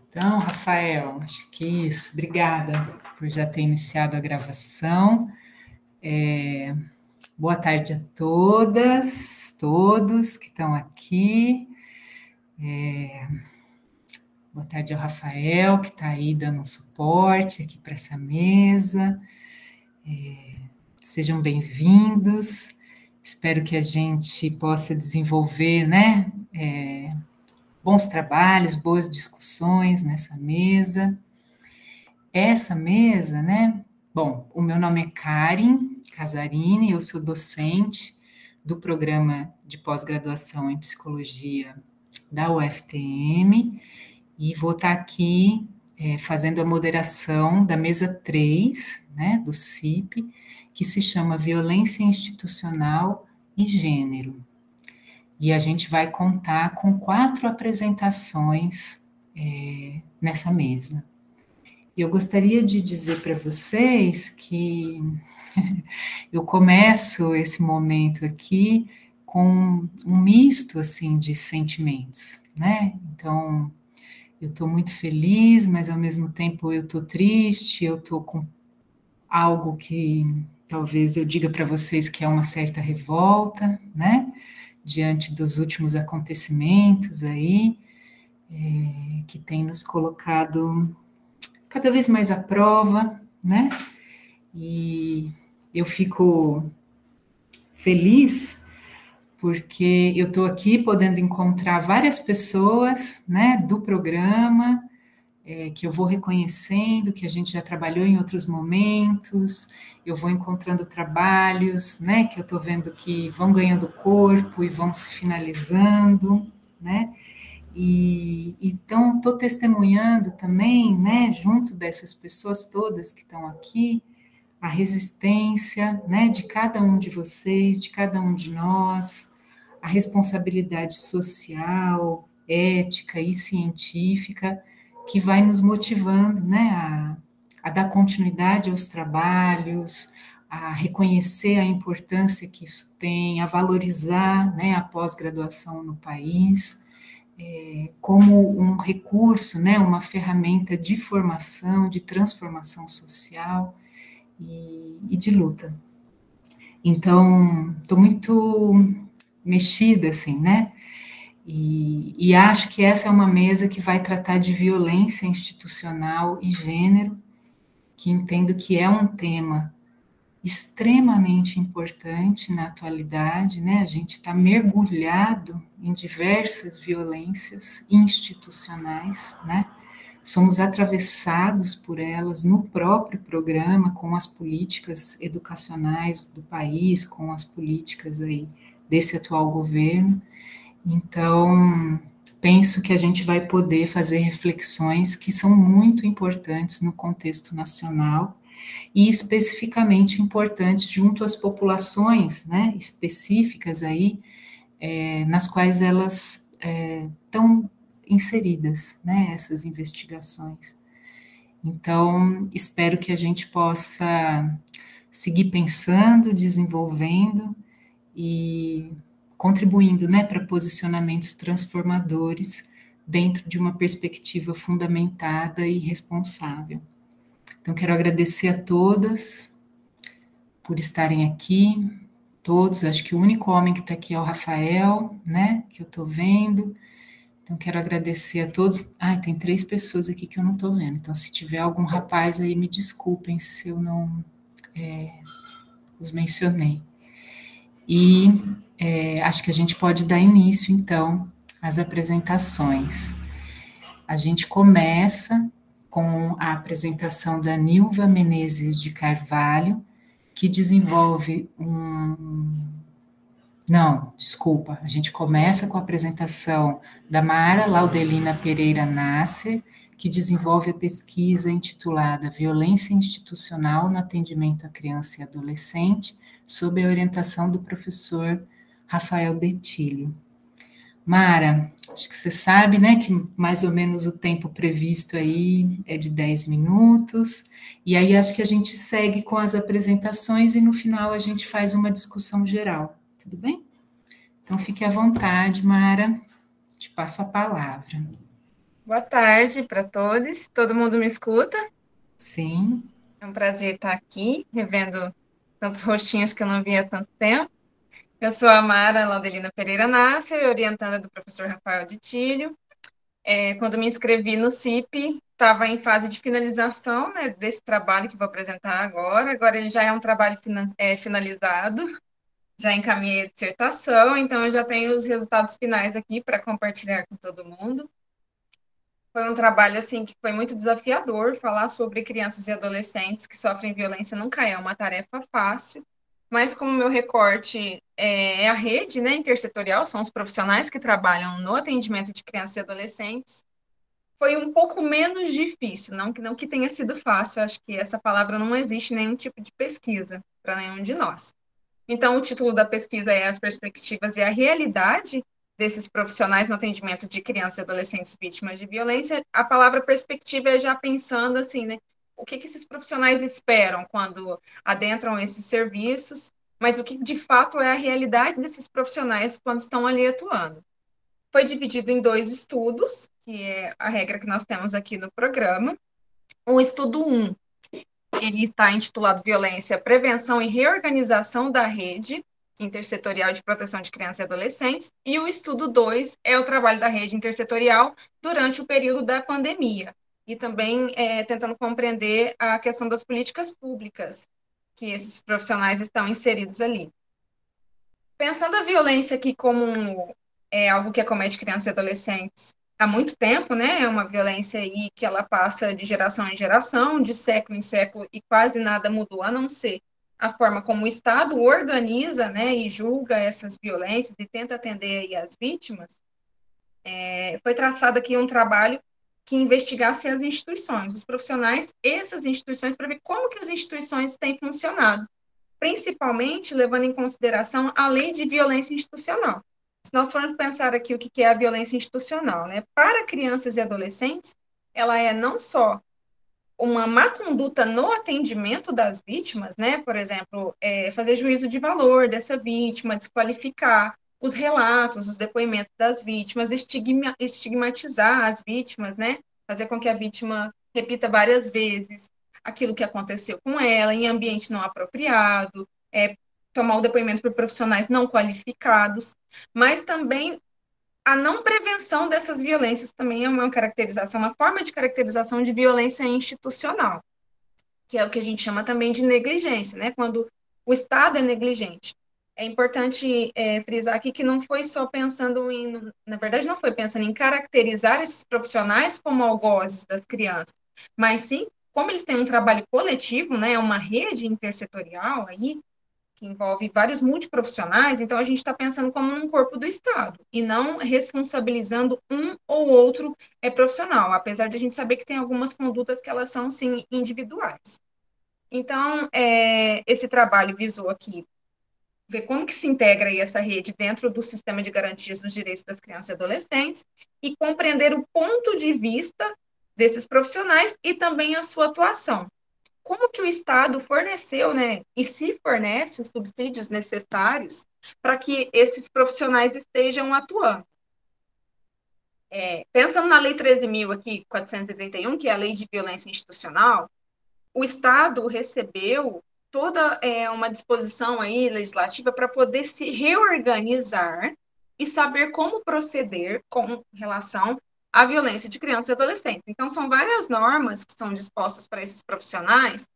Então, Rafael, acho que isso. Obrigada por já ter iniciado a gravação. Boa tarde a todas, todos que estão aqui. Boa tarde ao Rafael, que está aí dando um suporte aqui para essa mesa. Sejam bem-vindos. Espero que a gente possa desenvolver, né, bons trabalhos, boas discussões nessa mesa. Essa mesa, né? Bom, o meu nome é Karen Casarini, eu sou docente do programa de pós-graduação em psicologia da UFTM e vou estar aqui fazendo a moderação da mesa 3, né, do CIP, que se chama Violência Institucional e Gênero. E a gente vai contar com 4 apresentações nessa mesa. Eu gostaria de dizer para vocês que eu começo esse momento aqui com um misto assim de sentimentos, né? Então, eu estou muito feliz, mas ao mesmo tempo eu estou triste, eu estou com algo que talvez eu diga para vocês que é uma certa revolta, né? Diante dos últimos acontecimentos aí, que tem nos colocado cada vez mais à prova, né? E eu fico feliz porque eu estou aqui podendo encontrar várias pessoas, né, do programa, que eu vou reconhecendo, que a gente já trabalhou em outros momentos, eu vou encontrando trabalhos, né, que eu estou vendo que vão ganhando corpo e vão se finalizando, né? E então estou testemunhando também, né, junto dessas pessoas todas que estão aqui, a resistência, né, de cada um de vocês, de cada um de nós, a responsabilidade social, ética e científica que vai nos motivando, né, a dar continuidade aos trabalhos, a reconhecer a importância que isso tem, a valorizar, né, a pós-graduação no país, como um recurso, né, uma ferramenta de formação, de transformação social e de luta. Então, estou muito mexida, assim, né? E acho que essa é uma mesa que vai tratar de violência institucional e gênero, que entendo que é um tema extremamente importante na atualidade, né? A gente está mergulhado em diversas violências institucionais, né? Somos atravessados por elas no próprio programa, com as políticas educacionais do país, com as políticas aí desse atual governo. Então, penso que a gente vai poder fazer reflexões que são muito importantes no contexto nacional e especificamente importantes junto às populações, né, específicas aí, nas quais elas estão inseridas, né, essas investigações. Então, espero que a gente possa seguir pensando, desenvolvendo e contribuindo, né, para posicionamentos transformadores dentro de uma perspectiva fundamentada e responsável. Então, quero agradecer a todas por estarem aqui, todos, acho que o único homem que está aqui é o Rafael, né, que eu estou vendo. Então, quero agradecer a todos. Tem 3 pessoas aqui que eu não estou vendo. Então, se tiver algum rapaz aí, me desculpem se eu não os mencionei. E acho que a gente pode dar início, então, às apresentações. A gente começa com a apresentação da Nilva Menezes de Carvalho, que desenvolve Não, desculpa, a gente começa com a apresentação da Mara Laudelina Pereira Nasser, que desenvolve a pesquisa intitulada Violência Institucional no Atendimento à Criança e Adolescente, sob a orientação do professor Rafael Detilho. Mara, acho que você sabe, né, que mais ou menos o tempo previsto aí é de 10 minutos, e aí acho que a gente segue com as apresentações e no final a gente faz uma discussão geral. Tudo bem? Então, fique à vontade, Mara, te passo a palavra. Boa tarde para todos. Todo mundo me escuta? Sim, É um prazer estar aqui, revendo tantos rostinhos que eu não via há tanto tempo. Eu sou a Mara Laudelina Pereira Nasser, orientanda do professor Rafael de Tílio. Quando me inscrevi no CIP, estava em fase de finalização, né, desse trabalho que vou apresentar agora. Agora ele já é um trabalho finalizado, já encaminhei a dissertação, então eu já tenho os resultados finais aqui para compartilhar com todo mundo. Foi um trabalho assim que foi muito desafiador. Falar sobre crianças e adolescentes que sofrem violência nunca é uma tarefa fácil, mas como meu recorte é a rede, né, intersetorial, são os profissionais que trabalham no atendimento de crianças e adolescentes, foi um pouco menos difícil, não que tenha sido fácil, acho que essa palavra não existe em nenhum tipo de pesquisa para nenhum de nós. Então, o título da pesquisa é As Perspectivas e a Realidade desses profissionais no atendimento de crianças e adolescentes vítimas de violência. A palavra perspectiva é já pensando assim, né? O que esses profissionais esperam quando adentram esses serviços, mas o que de fato é a realidade desses profissionais quando estão ali atuando. Foi dividido em dois estudos, que é a regra que nós temos aqui no programa. O estudo 1, ele está intitulado Violência, Prevenção e Reorganização da Rede Intersetorial de Proteção de Crianças e Adolescentes. E o estudo 2 é o trabalho da rede intersetorial durante o período da pandemia. E também tentando compreender a questão das políticas públicas que esses profissionais estão inseridos ali. Pensando a violência aqui como algo que acomete crianças e adolescentes há muito tempo, né? É uma violência aí que ela passa de geração em geração, de século em século, e quase nada mudou, a não ser a forma como o Estado organiza, né, e julga essas violências e tenta atender aí as vítimas. Foi traçado aqui um trabalho que investigasse as instituições, os profissionais, essas instituições, para ver como que as instituições têm funcionado, principalmente levando em consideração a lei de violência institucional. Se nós formos pensar aqui o que é a violência institucional, né? Para crianças e adolescentes, ela é não só uma má conduta no atendimento das vítimas, né? Por exemplo, fazer juízo de valor dessa vítima, desqualificar os relatos, os depoimentos das vítimas, estigmatizar as vítimas, né? Fazer com que a vítima repita várias vezes aquilo que aconteceu com ela em ambiente não apropriado, tomar o depoimento por profissionais não qualificados, mas também a não prevenção dessas violências também é uma caracterização, uma forma de caracterização de violência institucional, que é o que a gente chama também de negligência, né? Quando o Estado é negligente. É importante frisar aqui que não foi só pensando em, na verdade, não foi pensando em caracterizar esses profissionais como algozes das crianças, mas sim como eles têm um trabalho coletivo, né? Uma rede intersetorial aí, que envolve vários multiprofissionais, então a gente está pensando como num corpo do Estado e não responsabilizando um ou outro profissional, apesar de a gente saber que tem algumas condutas que elas são, sim, individuais. Então, esse trabalho visou aqui ver como que se integra aí essa rede dentro do sistema de garantias dos direitos das crianças e adolescentes e compreender o ponto de vista desses profissionais e também a sua atuação. Como que o Estado forneceu, né, e se fornece os subsídios necessários para que esses profissionais estejam atuando. Pensando na Lei 13.000 aqui, 431, que é a Lei de Violência Institucional, o Estado recebeu toda uma disposição aí legislativa para poder se reorganizar e saber como proceder com relação à violência de crianças e adolescentes. Então, são várias normas que são dispostas para esses profissionais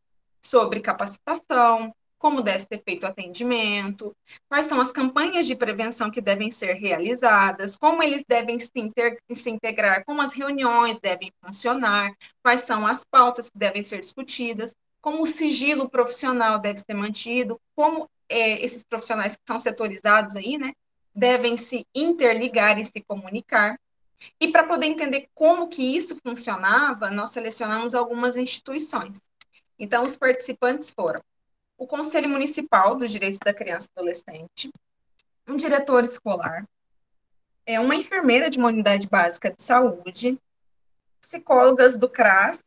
sobre capacitação, como deve ser feito o atendimento, quais são as campanhas de prevenção que devem ser realizadas, como eles devem se integrar, como as reuniões devem funcionar, quais são as pautas que devem ser discutidas, como o sigilo profissional deve ser mantido, como esses profissionais que são setorizados aí, né, devem se interligar e se comunicar. E para poder entender como que isso funcionava, nós selecionamos algumas instituições. Então, os participantes foram o Conselho Municipal dos Direitos da Criança e Adolescente, um diretor escolar, uma enfermeira de uma unidade básica de saúde, psicólogas do CRAS,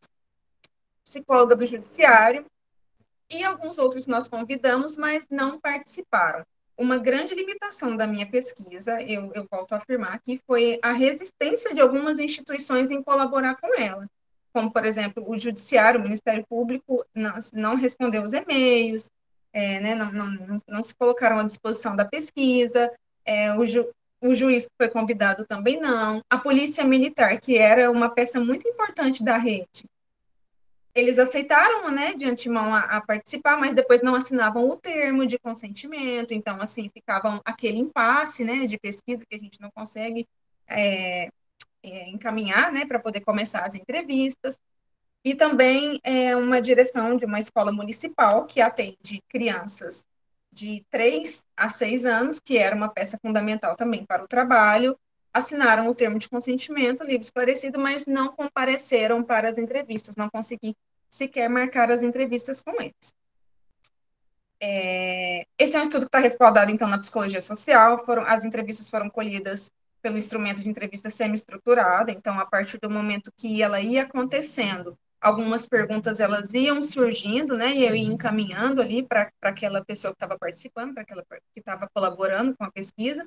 psicóloga do Judiciário e alguns outros nós convidamos, mas não participaram. uma grande limitação da minha pesquisa, eu volto a afirmar, que foi a resistência de algumas instituições em colaborar com ela, como, por exemplo, o Judiciário, o Ministério Público não respondeu os e-mails, né, não se colocaram à disposição da pesquisa, o juiz que foi convidado também não, a Polícia Militar, que era uma peça muito importante da rede, eles aceitaram, né, de antemão a participar, mas depois não assinavam o termo de consentimento, então, assim, ficavam aquele impasse, né, de pesquisa que a gente não consegue encaminhar, né, para poder começar as entrevistas, e também uma direção de uma escola municipal que atende crianças de 3 a 6 anos, que era uma peça fundamental também para o trabalho, assinaram o termo de consentimento livre e esclarecido, mas não compareceram para as entrevistas, não consegui sequer marcar as entrevistas com eles. Esse é um estudo que está respaldado, então, na psicologia social, as entrevistas foram colhidas pelo instrumento de entrevista semi-estruturada, então, a partir do momento que ela ia acontecendo, algumas perguntas elas iam surgindo, né, e eu ia encaminhando ali para aquela pessoa que estava participando, para aquela que estava colaborando com a pesquisa,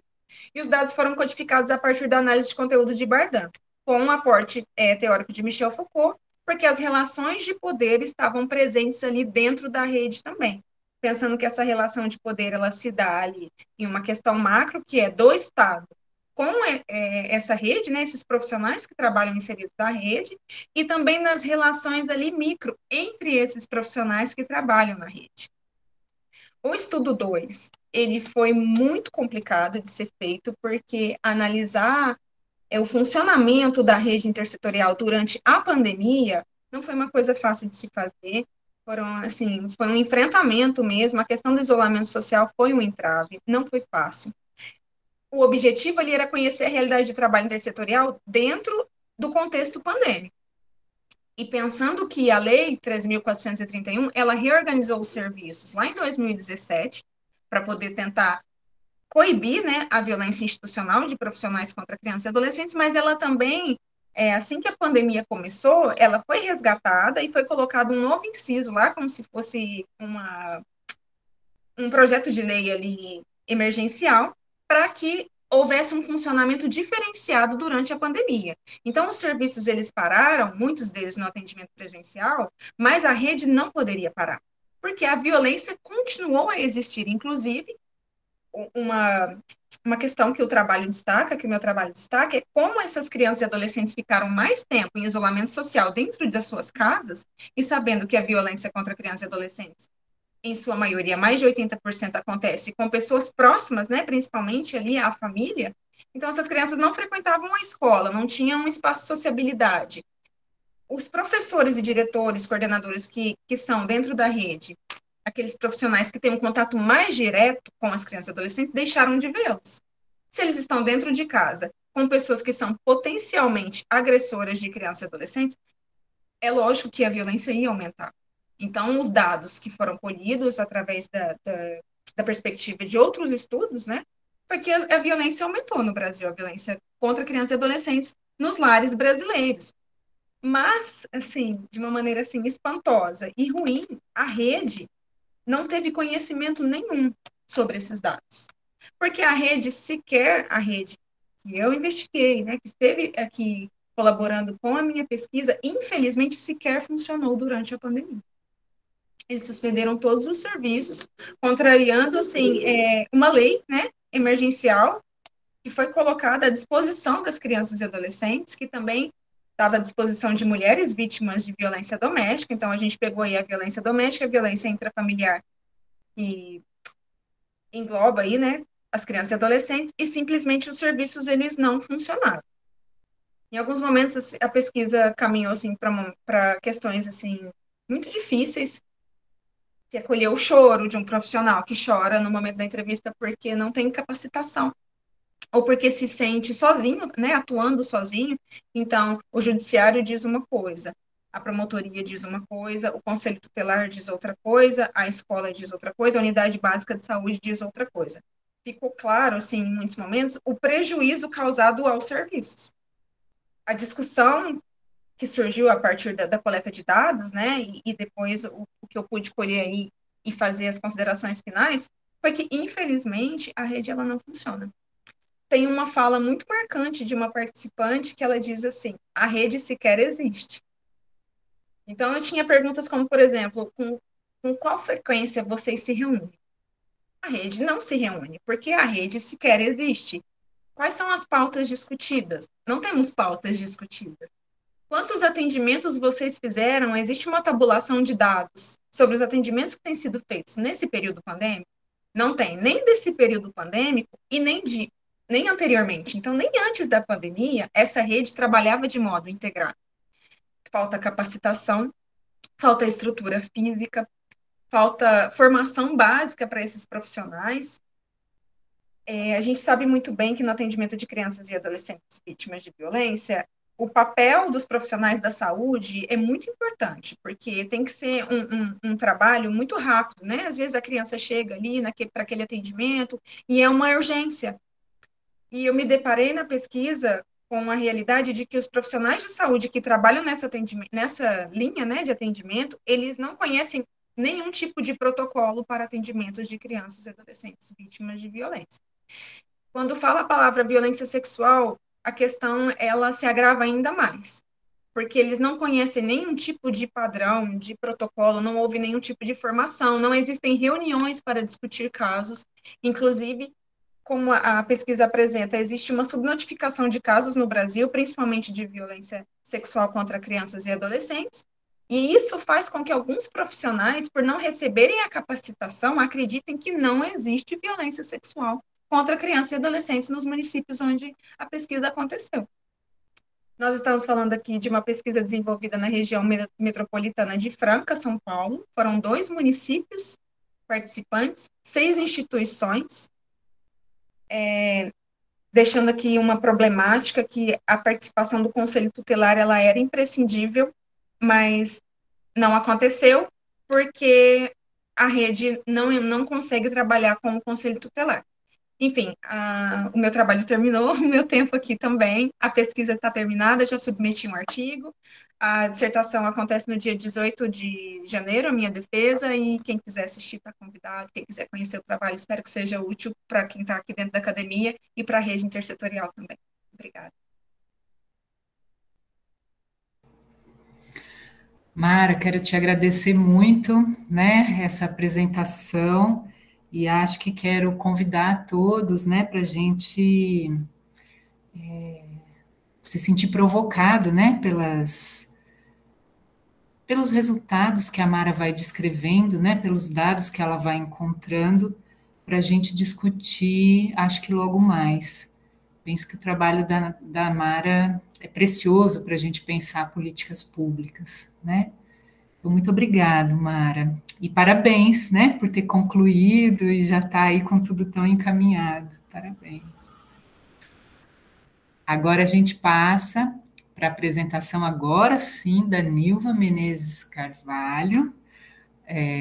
e os dados foram codificados a partir da análise de conteúdo de Bardan, com um aporte teórico de Michel Foucault, porque as relações de poder estavam presentes ali dentro da rede também. Pensando que essa relação de poder ela se dá ali em uma questão macro, que é do Estado, com essa rede, né, esses profissionais que trabalham inseridos na rede, e também nas relações ali micro entre esses profissionais que trabalham na rede. O estudo 2, ele foi muito complicado de ser feito, porque analisar o funcionamento da rede intersetorial durante a pandemia não foi uma coisa fácil de se fazer, foi um enfrentamento mesmo, a questão do isolamento social foi um entrave, não foi fácil. O objetivo ali era conhecer a realidade de trabalho intersetorial dentro do contexto pandêmico. E pensando que a Lei 13.431, ela reorganizou os serviços lá em 2017, para poder tentar coibir, né, a violência institucional de profissionais contra crianças e adolescentes, mas ela também, assim que a pandemia começou, ela foi resgatada e foi colocado um novo inciso lá, como se fosse um projeto de lei ali emergencial, para que houvesse um funcionamento diferenciado durante a pandemia. Então, os serviços, eles pararam, muitos deles no atendimento presencial, mas a rede não poderia parar, porque a violência continuou a existir, inclusive, uma questão que o trabalho destaca, que o meu trabalho destaca, é como essas crianças e adolescentes ficaram mais tempo em isolamento social dentro das suas casas e sabendo que a violência contra crianças e adolescentes, em sua maioria, mais de 80% acontece com pessoas próximas, né, principalmente ali a família. Então, essas crianças não frequentavam a escola, não tinham um espaço de sociabilidade. Os professores e diretores, coordenadores que são dentro da rede, aqueles profissionais que têm um contato mais direto com as crianças e adolescentes, deixaram de vê-los. Se eles estão dentro de casa com pessoas que são potencialmente agressoras de crianças e adolescentes, é lógico que a violência ia aumentar. Então, os dados que foram colhidos através da perspectiva de outros estudos, né, foi que a violência aumentou no Brasil, a violência contra crianças e adolescentes nos lares brasileiros. Mas, assim, de uma maneira assim espantosa e ruim, a rede não teve conhecimento nenhum sobre esses dados. Porque a rede que eu investiguei, né, que esteve aqui colaborando com a minha pesquisa, infelizmente sequer funcionou durante a pandemia. Eles suspenderam todos os serviços, contrariando, assim, uma lei, né, emergencial, que foi colocada à disposição das crianças e adolescentes, que também estava à disposição de mulheres vítimas de violência doméstica. Então, a gente pegou aí a violência doméstica, a violência intrafamiliar, que engloba aí, né, as crianças e adolescentes, e simplesmente os serviços, eles não funcionaram. Em alguns momentos, a pesquisa caminhou, assim, para questões, assim, muito difíceis, que é colher o choro de um profissional que chora no momento da entrevista porque não tem capacitação, ou porque se sente sozinho, né, atuando sozinho. Então, o judiciário diz uma coisa, a promotoria diz uma coisa, o conselho tutelar diz outra coisa, a escola diz outra coisa, a unidade básica de saúde diz outra coisa. Ficou claro, assim, em muitos momentos, o prejuízo causado aos serviços. A discussão que surgiu a partir da coleta de dados, né, e depois o que eu pude colher aí e fazer as considerações finais, foi que, infelizmente, a rede ela não funciona. Tem uma fala muito marcante de uma participante que ela diz assim: a rede sequer existe. Então, eu tinha perguntas como, por exemplo, com qual frequência vocês se reúnem? A rede não se reúne, porque a rede sequer existe. Quais são as pautas discutidas? Não temos pautas discutidas. Quantos atendimentos vocês fizeram? Existe uma tabulação de dados sobre os atendimentos que têm sido feitos nesse período pandêmico? Não tem, nem desse período pandêmico e nem anteriormente. Então, nem antes da pandemia, essa rede trabalhava de modo integrado. Falta capacitação, falta estrutura física, falta formação básica para esses profissionais. A gente sabe muito bem que no atendimento de crianças e adolescentes vítimas de violência, o papel dos profissionais da saúde é muito importante, porque tem que ser um trabalho muito rápido, né? Às vezes a criança chega ali para aquele atendimento e é uma urgência. E eu me deparei na pesquisa com a realidade de que os profissionais de saúde que trabalham nessa linha, né, de atendimento, eles não conhecem nenhum tipo de protocolo para atendimentos de crianças e adolescentes vítimas de violência. Quando fala a palavra violência sexual, a questão ela se agrava ainda mais, porque eles não conhecem nenhum tipo de padrão, de protocolo, não houve nenhum tipo de formação, não existem reuniões para discutir casos, inclusive, como a pesquisa apresenta, existe uma subnotificação de casos no Brasil, principalmente de violência sexual contra crianças e adolescentes, e isso faz com que alguns profissionais, por não receberem a capacitação, acreditem que não existe violência sexual contra crianças e adolescentes nos municípios onde a pesquisa aconteceu. Nós estamos falando aqui de uma pesquisa desenvolvida na região metropolitana de Franca, São Paulo. Foram 2 municípios participantes, 6 instituições, deixando aqui uma problemática que a participação do Conselho Tutelar ela era imprescindível, mas não aconteceu porque a rede não consegue trabalhar com o Conselho Tutelar. Enfim, o meu trabalho terminou, o meu tempo aqui também, a pesquisa está terminada, já submeti um artigo, a dissertação acontece no dia 18 de janeiro, a minha defesa, e quem quiser assistir está convidado, quem quiser conhecer o trabalho, espero que seja útil para quem está aqui dentro da academia e para a rede intersetorial também. Obrigada. Mara, quero te agradecer muito, né, essa apresentação, e acho que quero convidar a todos, né, para a gente se sentir provocado, né, pelos resultados que a Mara vai descrevendo, né, pelos dados que ela vai encontrando, para a gente discutir, acho que logo mais. Penso que o trabalho da Mara é precioso para a gente pensar políticas públicas, né? Então, muito obrigado, Mara. E parabéns, né, por ter concluído e já está aí com tudo tão encaminhado. Parabéns. Agora a gente passa para a apresentação, agora sim, da Nilva Menezes Carvalho,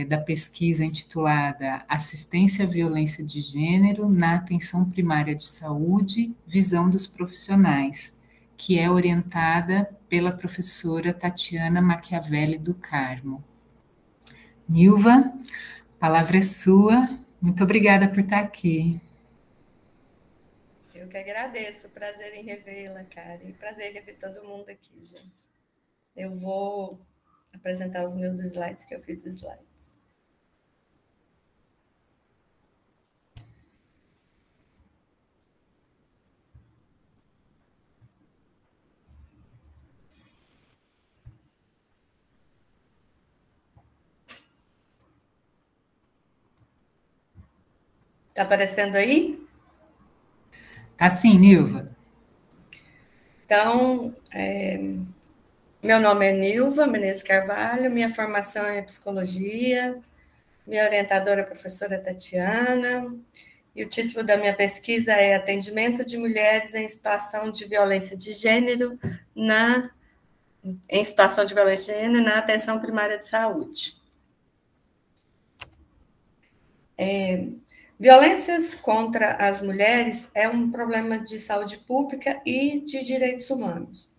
da pesquisa intitulada Assistência à Violência de Gênero na Atenção Primária de Saúde, Visão dos Profissionais, que é orientada pela professora Tatiana Machiavelli do Carmo. Nilva, a palavra é sua. Muito obrigada por estar aqui. Eu que agradeço, prazer em revê-la, Karen. Prazer em rever todo mundo aqui, gente. Eu vou apresentar os meus slides, que eu fiz slides. Está aparecendo aí? Tá sim, Nilva. Então, meu nome é Nilva Menezes Carvalho, minha formação é psicologia, minha orientadora é a professora Tatiana, e o título da minha pesquisa é Atendimento de Mulheres em Situação de Violência de Gênero na Atenção Primária de Saúde. Violências contra as mulheres é um problema de saúde pública e de direitos humanos.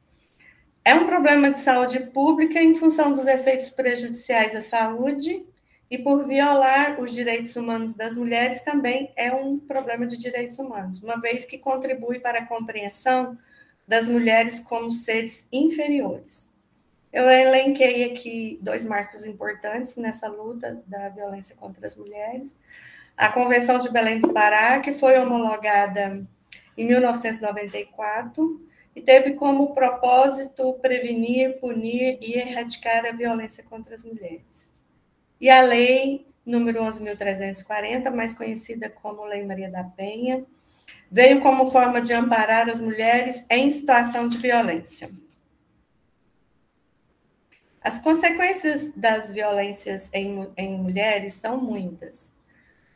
É um problema de saúde pública em função dos efeitos prejudiciais à saúde e por violar os direitos humanos das mulheres também é um problema de direitos humanos, uma vez que contribui para a compreensão das mulheres como seres inferiores. Eu elenquei aqui 2 marcos importantes nessa luta da violência contra as mulheres. A Convenção de Belém do Pará, que foi homologada em 1994 e teve como propósito prevenir, punir e erradicar a violência contra as mulheres. E a Lei número 11.340, mais conhecida como Lei Maria da Penha, veio como forma de amparar as mulheres em situação de violência. As consequências das violências em mulheres são muitas.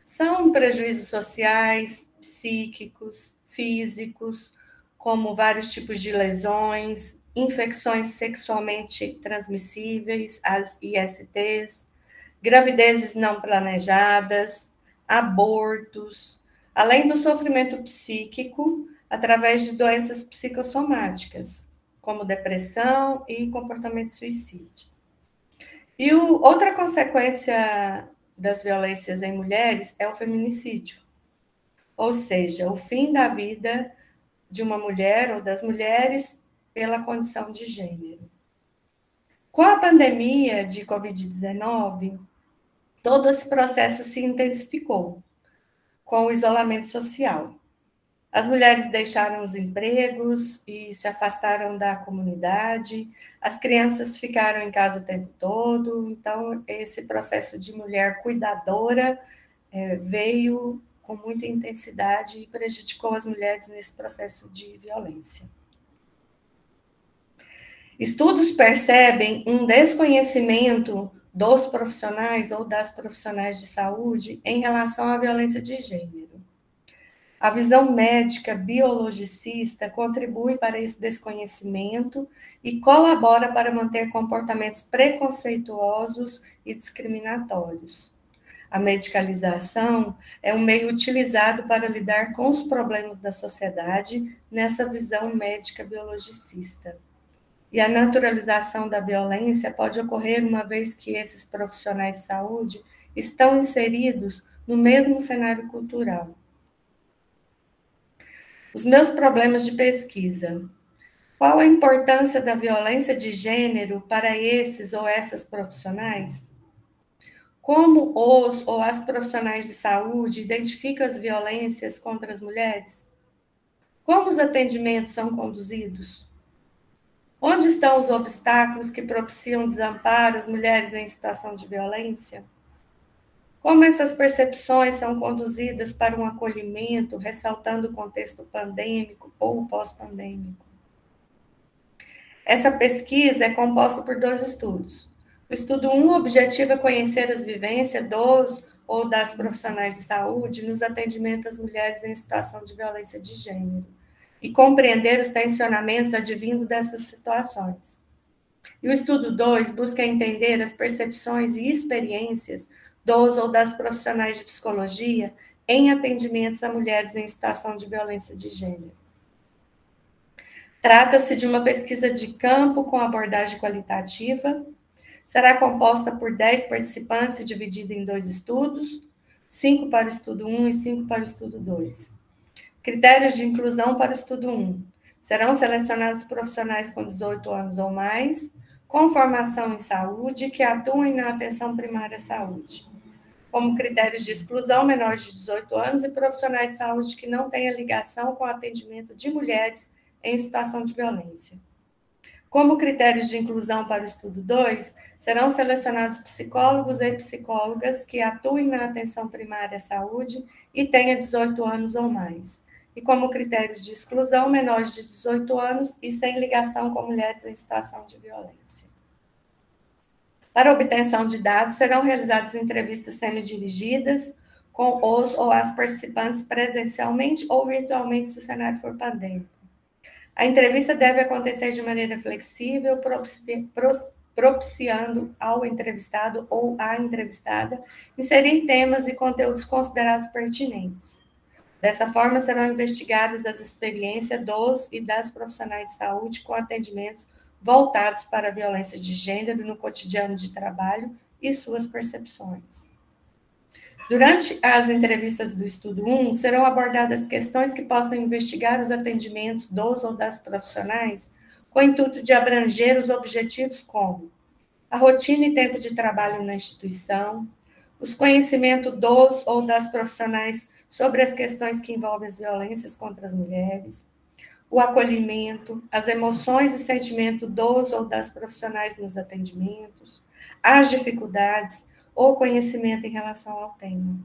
São prejuízos sociais, psíquicos, físicos, como vários tipos de lesões, infecções sexualmente transmissíveis, as ISTs, gravidezes não planejadas, abortos, além do sofrimento psíquico através de doenças psicossomáticas, como depressão e comportamento suicídio. E outra consequência das violências em mulheres é o feminicídio, ou seja, o fim da vida de uma mulher ou das mulheres pela condição de gênero. Com a pandemia de Covid-19, todo esse processo se intensificou com o isolamento social. As mulheres deixaram os empregos e se afastaram da comunidade, as crianças ficaram em casa o tempo todo, então esse processo de mulher cuidadora veio com muita intensidade e prejudicou as mulheres nesse processo de violência. Estudos percebem um desconhecimento dos profissionais ou das profissionais de saúde em relação à violência de gênero. A visão médica biologicista contribui para esse desconhecimento e colabora para manter comportamentos preconceituosos e discriminatórios. A medicalização é um meio utilizado para lidar com os problemas da sociedade nessa visão médica biologicista. E a naturalização da violência pode ocorrer uma vez que esses profissionais de saúde estão inseridos no mesmo cenário cultural. Os meus problemas de pesquisa. Qual a importância da violência de gênero para esses ou essas profissionais? Como os ou as profissionais de saúde identificam as violências contra as mulheres? Como os atendimentos são conduzidos? Onde estão os obstáculos que propiciam desamparo às mulheres em situação de violência? Como essas percepções são conduzidas para um acolhimento, ressaltando o contexto pandêmico ou pós-pandêmico? Essa pesquisa é composta por 2 estudos. O estudo 1 objetiva conhecer as vivências dos ou das profissionais de saúde nos atendimentos às mulheres em situação de violência de gênero e compreender os tensionamentos advindos dessas situações. E o estudo 2 busca entender as percepções e experiências dos ou das profissionais de psicologia em atendimentos a mulheres em situação de violência de gênero. Trata-se de uma pesquisa de campo com abordagem qualitativa. Será composta por 10 participantes e dividida em 2 estudos, 5 para o estudo 1 e 5 para o estudo 2. Critérios de inclusão para o estudo 1. Serão selecionados profissionais com 18 anos ou mais, com formação em saúde, que atuem na atenção primária à saúde. Como critérios de exclusão, menores de 18 anos e profissionais de saúde que não tenham ligação com o atendimento de mulheres em situação de violência. Como critérios de inclusão para o estudo 2, serão selecionados psicólogos e psicólogas que atuem na atenção primária à saúde e tenham 18 anos ou mais. E como critérios de exclusão, menores de 18 anos e sem ligação com mulheres em situação de violência. Para obtenção de dados, serão realizadas entrevistas semidirigidas com os ou as participantes presencialmente ou virtualmente, se o cenário for pandêmico. A entrevista deve acontecer de maneira flexível, propiciando ao entrevistado ou à entrevistada inserir temas e conteúdos considerados pertinentes. Dessa forma, serão investigadas as experiências dos e das profissionais de saúde com atendimentos voltados para a violência de gênero no cotidiano de trabalho e suas percepções. Durante as entrevistas do estudo 1, serão abordadas questões que possam investigar os atendimentos dos ou das profissionais com o intuito de abranger os objetivos como a rotina e tempo de trabalho na instituição, os conhecimentos dos ou das profissionais sobre as questões que envolvem as violências contra as mulheres, o acolhimento, as emoções e sentimentos dos ou das profissionais nos atendimentos, as dificuldades ou conhecimento em relação ao tema.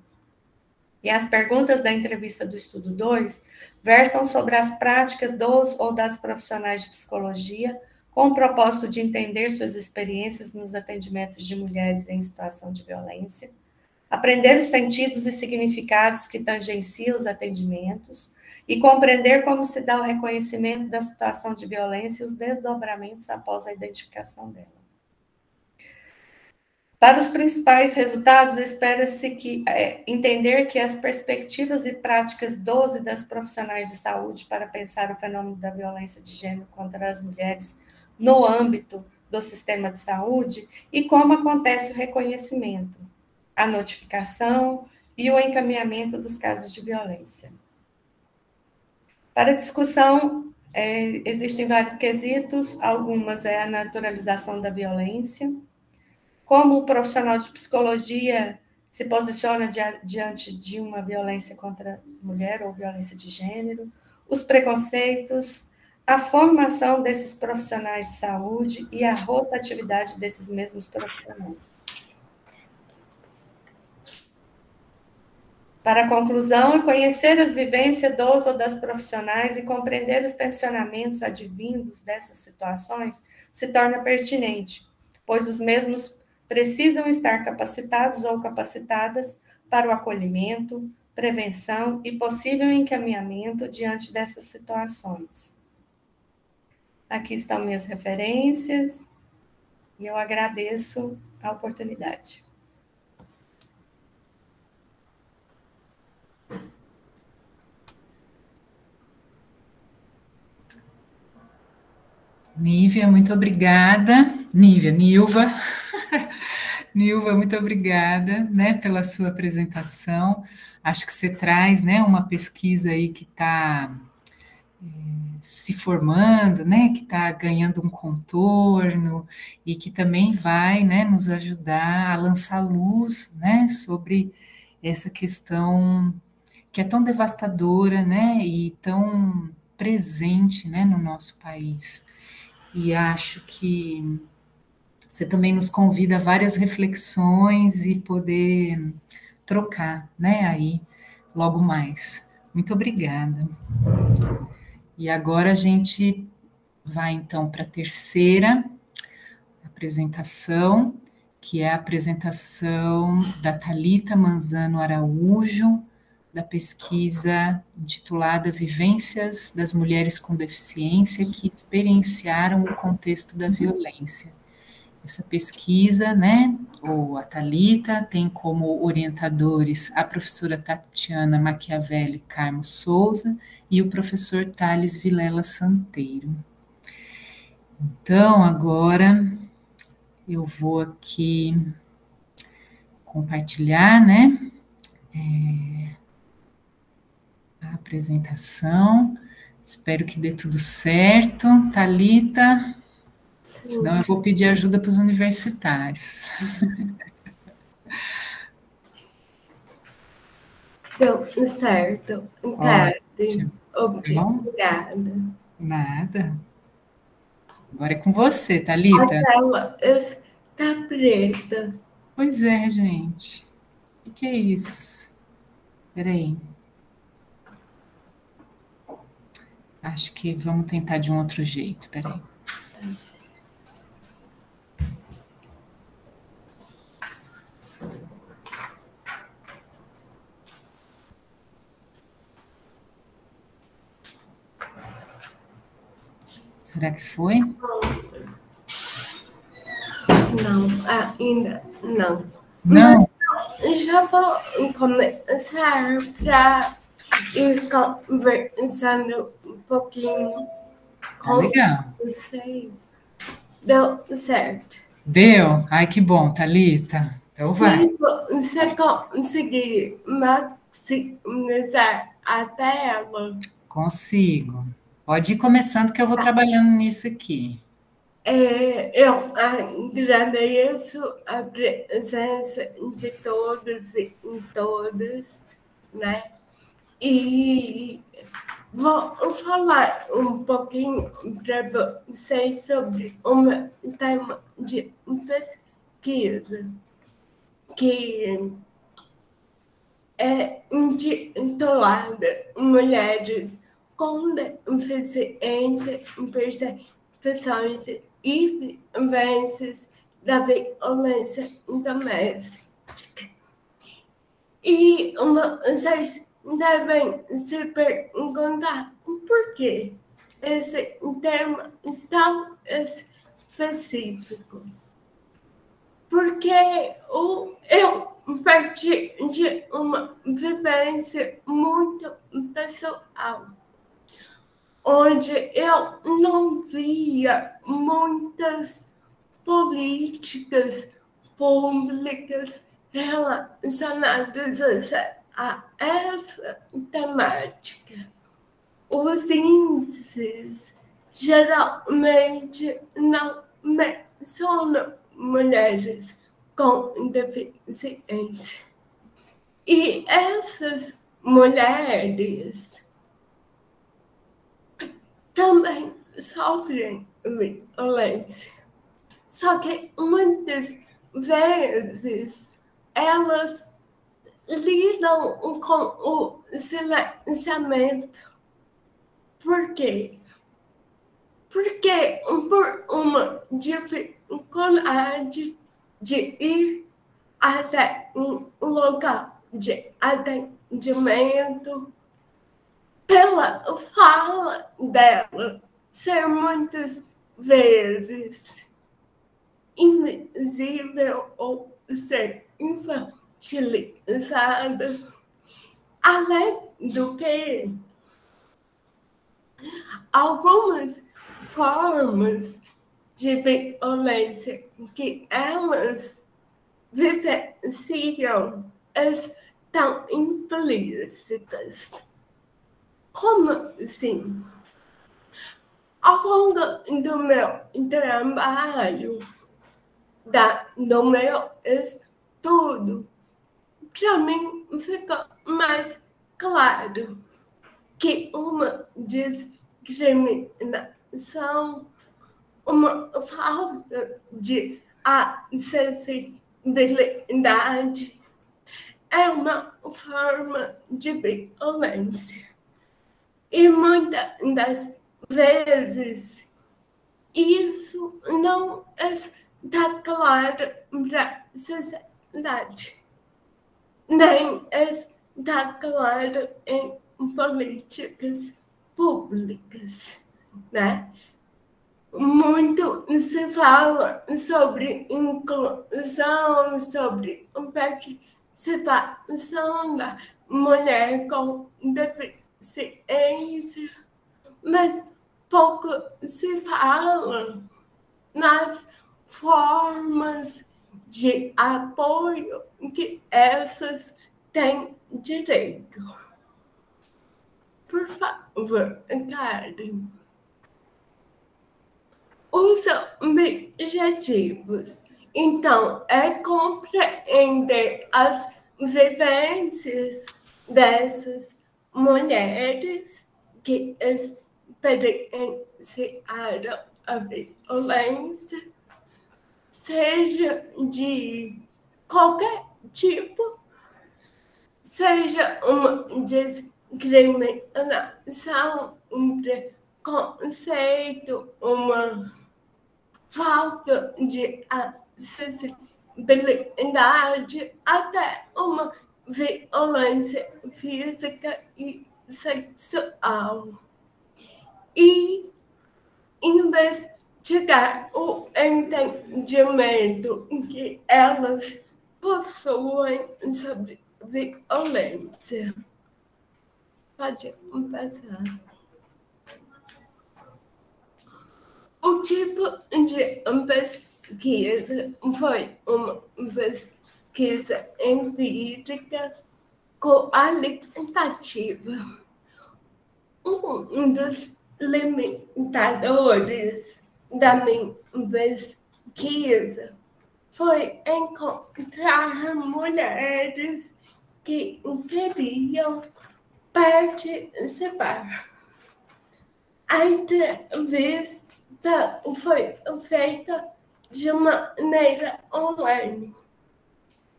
E as perguntas da entrevista do estudo 2 versam sobre as práticas dos ou das profissionais de psicologia com o propósito de entender suas experiências nos atendimentos de mulheres em situação de violência, aprender os sentidos e significados que tangenciam os atendimentos e compreender como se dá o reconhecimento da situação de violência e os desdobramentos após a identificação dela. Para os principais resultados, espera-se entender que as perspectivas e práticas dos e das profissionais de saúde para pensar o fenômeno da violência de gênero contra as mulheres no âmbito do sistema de saúde e como acontece o reconhecimento, a notificação e o encaminhamento dos casos de violência. Para discussão, existem vários quesitos, algumas é a naturalização da violência, como o profissional de psicologia se posiciona diante de uma violência contra a mulher ou violência de gênero, os preconceitos, a formação desses profissionais de saúde e a rotatividade desses mesmos profissionais. Para a conclusão, conhecer as vivências dos ou das profissionais e compreender os tensionamentos advindos dessas situações se torna pertinente, pois os mesmos precisam estar capacitados ou capacitadas para o acolhimento, prevenção e possível encaminhamento diante dessas situações. Aqui estão minhas referências e eu agradeço a oportunidade. Nívia, muito obrigada. Nilva. Nilva, muito obrigada, né, pela sua apresentação. Acho que você traz, né, uma pesquisa aí que está se formando, né, que está ganhando um contorno e que também vai, né, nos ajudar a lançar luz, né, sobre essa questão que é tão devastadora, né, e tão presente, né, no nosso país. E acho que você também nos convida a várias reflexões e poder trocar, né, aí, logo mais. Muito obrigada. E agora a gente vai, então, para a terceira apresentação, que é a apresentação da Thalita Manzano Araújo, da pesquisa intitulada Vivências das Mulheres com Deficiência que Experienciaram o Contexto da Violência. Essa pesquisa, né, ou a Thalita, tem como orientadores a professora Tatiana Machiavelli Carmo Souza e o professor Thales Vilela Santeiro. Então, agora eu vou aqui compartilhar, né, a apresentação. Espero que dê tudo certo. Thalita, senão eu vou pedir ajuda para os universitários. Deu certo. Obrigada. Nada. Agora é com você, Thalita. A tela está preta. Pois é, gente. O que é isso? Espera aí. Acho que vamos tentar de um outro jeito. Espera aí. Será que foi? Não, ainda não. Não? Mas já vou começar para ir conversando um pouquinho com legal. vocês. Deu certo. Deu? Ai, que bom, Thalita. Então vai. Se você conseguir maximizar a tela, Consigo. Pode ir começando que eu vou trabalhando nisso aqui. eu agradeço a presença de todos e todas, né? E vou falar um pouquinho para vocês sobre um tema de pesquisa que é intitulada Mulheres com Deficiência em Percepções e Vivências da Violência Doméstica. E vocês devem se perguntar por que esse tema tão específico. Porque eu parti de uma vivência muito pessoal, onde eu não via muitas políticas públicas relacionadas a essa temática. Os índices geralmente não mencionam mulheres com deficiência. E essas mulheres também sofrem violência. Só que muitas vezes elas lidam com o silenciamento. Por quê? Porque por uma dificuldade de ir até um local de atendimento, pela fala dela ser muitas vezes invisível ou ser infantilizada. Além do que, algumas formas de violência que elas vivenciam estão implícitas. Como assim? Ao longo do meu trabalho, do meu estudo, para mim fica mais claro que uma discriminação, uma falta de acessibilidade é uma forma de violência. E muitas das vezes isso não está claro para a sociedade, nem está claro em políticas públicas, né? Muito se fala sobre inclusão, sobre participação da mulher com deficiência, mas pouco se fala nas formas de apoio que essas têm direito. Por favor, Karen. Os objetivos, então, é compreender as vivências dessas mulheres que experienciaram a violência, seja de qualquer tipo, seja uma discriminação, um preconceito, uma falta de acessibilidade, até uma violência física e sexual. E investigar o entendimento que elas possuem sobre violência. Pode começar. O tipo de pesquisa foi uma pesquisa empírica qualitativa. Um dos limitadores da minha pesquisa foi encontrar mulheres que queriam participar. A entrevista foi feita de maneira online.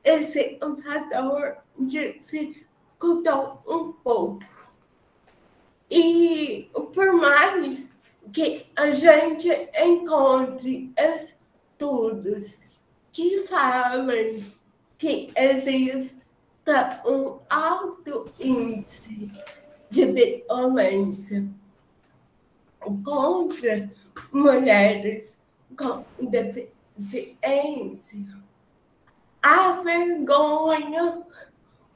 Esse fator dificultou um pouco. E por mais que a gente encontre estudos que falem que existe um alto índice de violência contra mulheres com deficiência, a vergonha,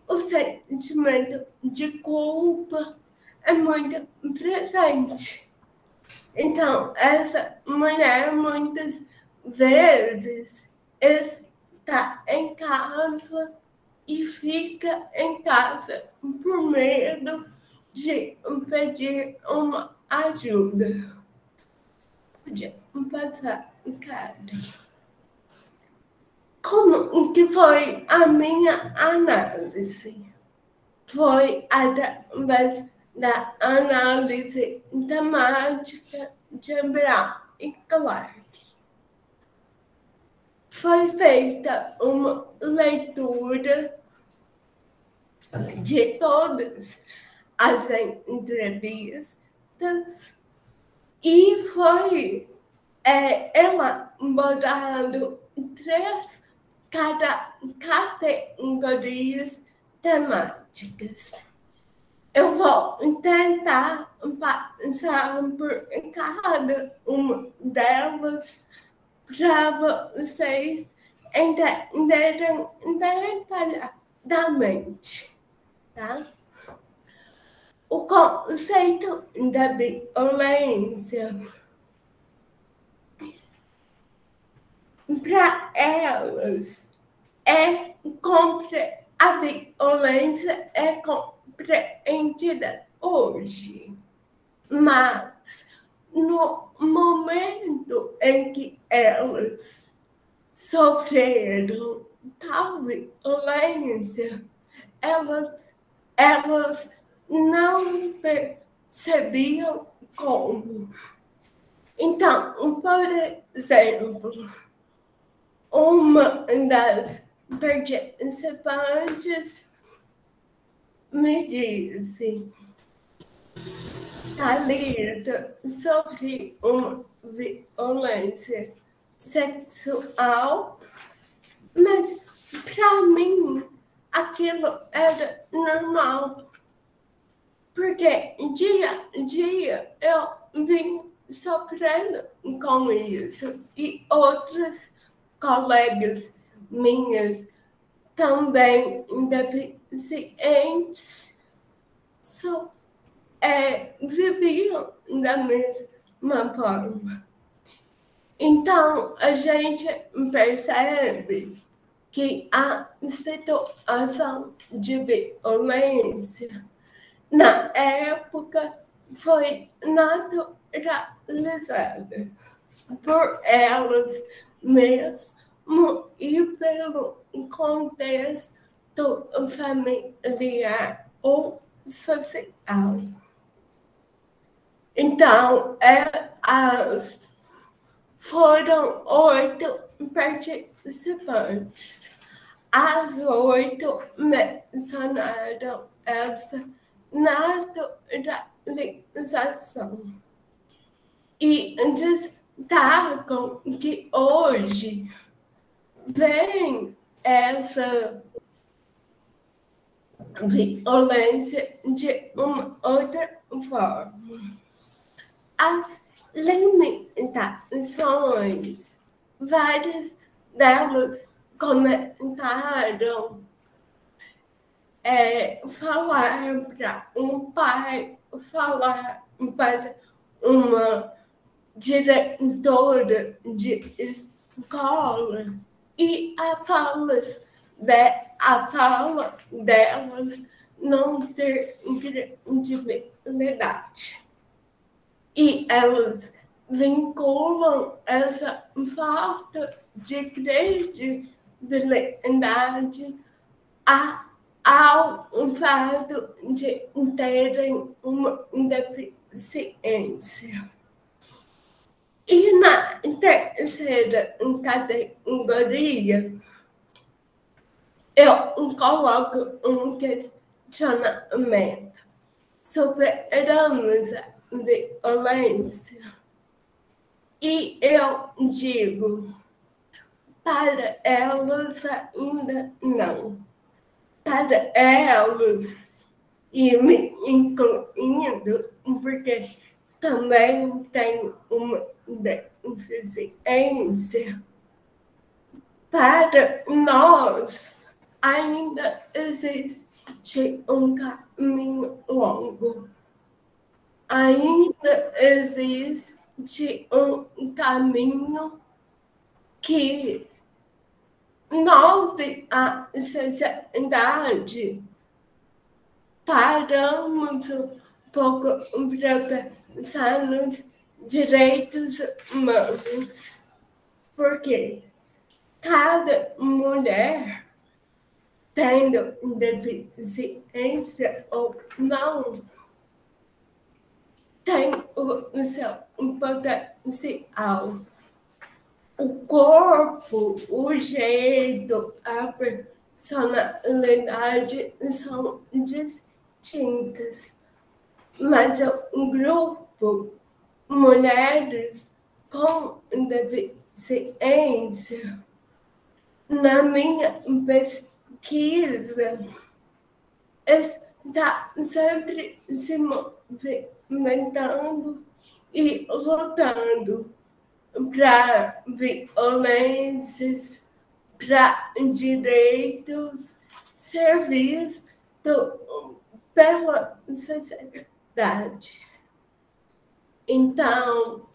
o sentimento de culpa é muito presente. Então, essa mulher muitas vezes está em casa e fica em casa por medo de pedir uma ajuda. Podia passar, cara. Como que foi a minha análise? Foi através da análise temática de Brown e Clark. Foi feita uma leitura de todas as entrevistas e foi elaborado 3 categorias temáticas. Eu vou tentar passar por cada uma delas para vocês entenderem detalhadamente, tá? O conceito da violência, para elas, a violência é compreendida hoje, mas no momento em que elas sofreram tal violência, elas não percebiam como. Então, por exemplo, uma das participantes me disse: Thalita, sofri uma violência sexual, mas para mim aquilo era normal, porque dia a dia eu vim sofrendo com isso e outras colegas minhas também deficientes viviam da mesma forma. Então, a gente percebe que a situação de violência na época foi naturalizada por elas mesmas e pelo contexto familiar ou social. Então, foram 8 participantes. As 8 mencionaram essa naturalização e destacam que hoje vem essa violência de uma outra forma. As limitações, várias delas comentaram falar para um pai, falar para uma diretora de escola e a fala delas não ter credibilidade. E elas vinculam essa falta de credibilidade ao fato de terem uma deficiência. E na terceira categoria, eu coloco um questionamento. Superamos a violência. E eu digo, para elas ainda não. Para elas, e me incluindo, porque também tenho uma deficiência. Para nós, ainda existe um caminho longo. Ainda existe um caminho que nós, a sociedade, paramos um pouco para pensar nos direitos humanos. Porque cada mulher, tendo deficiência ou não, tem o seu potencial. O corpo, o jeito, a personalidade são distintas. Mas um grupo, mulheres com deficiência, na minha pesquisa, está sempre se movimentando e lutando para violências, para direitos, ser visto pela sociedade. Então,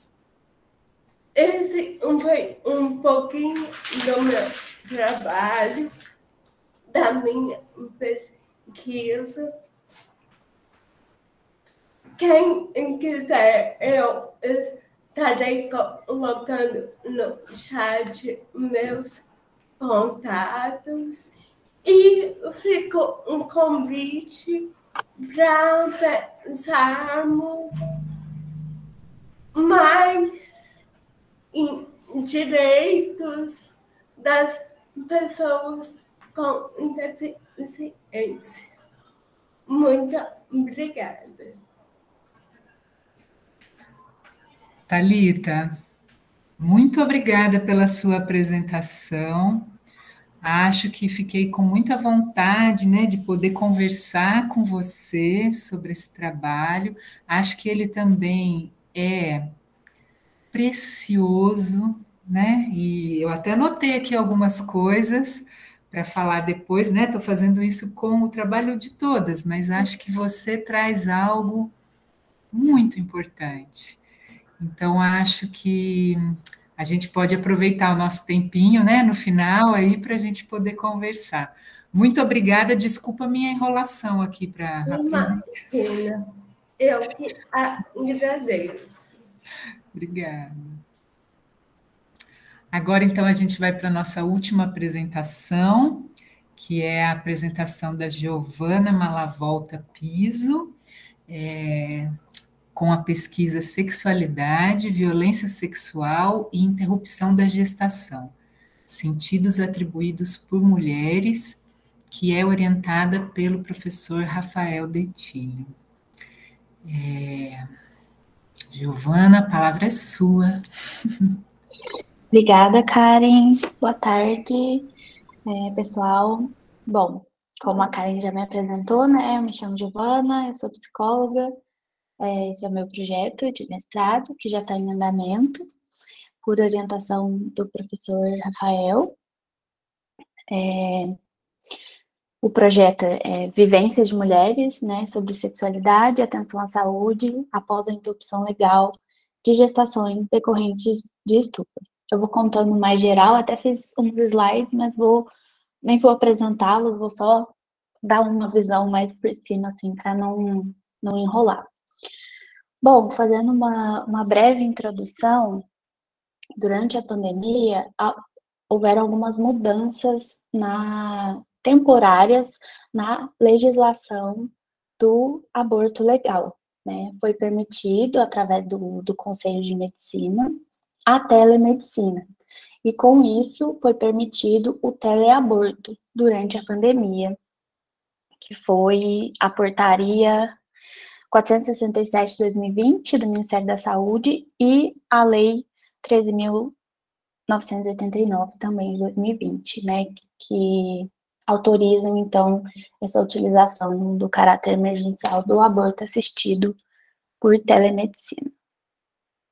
esse foi um pouquinho do meu trabalho, da minha pesquisa. Quem quiser, eu estarei colocando no chat meus contatos e fica um convite para pensarmos mais em direitos das pessoas com deficiência. Muito obrigada. Thalita, muito obrigada pela sua apresentação. Acho que fiquei com muita vontade, né, de poder conversar com você sobre esse trabalho. Acho que ele também é precioso, né? E eu até anotei aqui algumas coisas para falar depois, né? Estou fazendo isso com o trabalho de todas, mas acho que você traz algo muito importante. Então, acho que a gente pode aproveitar o nosso tempinho, né, no final aí, para a gente poder conversar. Muito obrigada, desculpa a minha enrolação aqui para apresentar. Imagina, eu que agradeço. Obrigada. Agora, então, a gente vai para a nossa última apresentação, que é a apresentação da Giovana Malavolta Piso, com a pesquisa Sexualidade, Violência Sexual e Interrupção da Gestação, sentidos atribuídos por mulheres, que é orientada pelo professor Rafael Detilho. Giovana, a palavra é sua. Obrigada, Karen. Boa tarde, pessoal. Bom, como a Karen já me apresentou, né, eu me chamo Giovana, eu sou psicóloga. Esse é o meu projeto de mestrado, que já está em andamento, por orientação do professor Rafael. O projeto é Vivências de Mulheres, né, sobre sexualidade e atenção à saúde após a interrupção legal de gestações decorrentes de estupro. eu vou contando mais geral, até fiz uns slides, mas nem vou apresentá-los, vou só dar uma visão mais por cima, assim, para não enrolar. Bom, fazendo uma breve introdução, durante a pandemia, houveram algumas mudanças temporárias na legislação do aborto legal, né? Foi permitido, através do Conselho de Medicina, a telemedicina. E com isso foi permitido o teleaborto durante a pandemia, que foi a portaria 467 de 2020 do Ministério da Saúde e a lei 13.989 também de 2020, né, que autorizam então essa utilização do caráter emergencial do aborto assistido por telemedicina.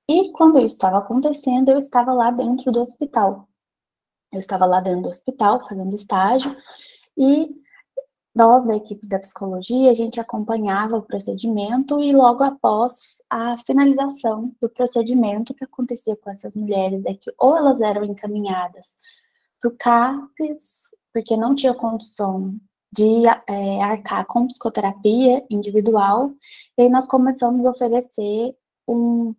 E quando isso estava acontecendo, eu estava lá dentro do hospital. Eu estava lá dentro do hospital fazendo estágio e nós, da equipe da psicologia, a gente acompanhava o procedimento e logo após a finalização do procedimento, o que acontecia com essas mulheres é que ou elas eram encaminhadas para o CAPS, porque não tinha condição de arcar com psicoterapia individual, e aí nós começamos a oferecer um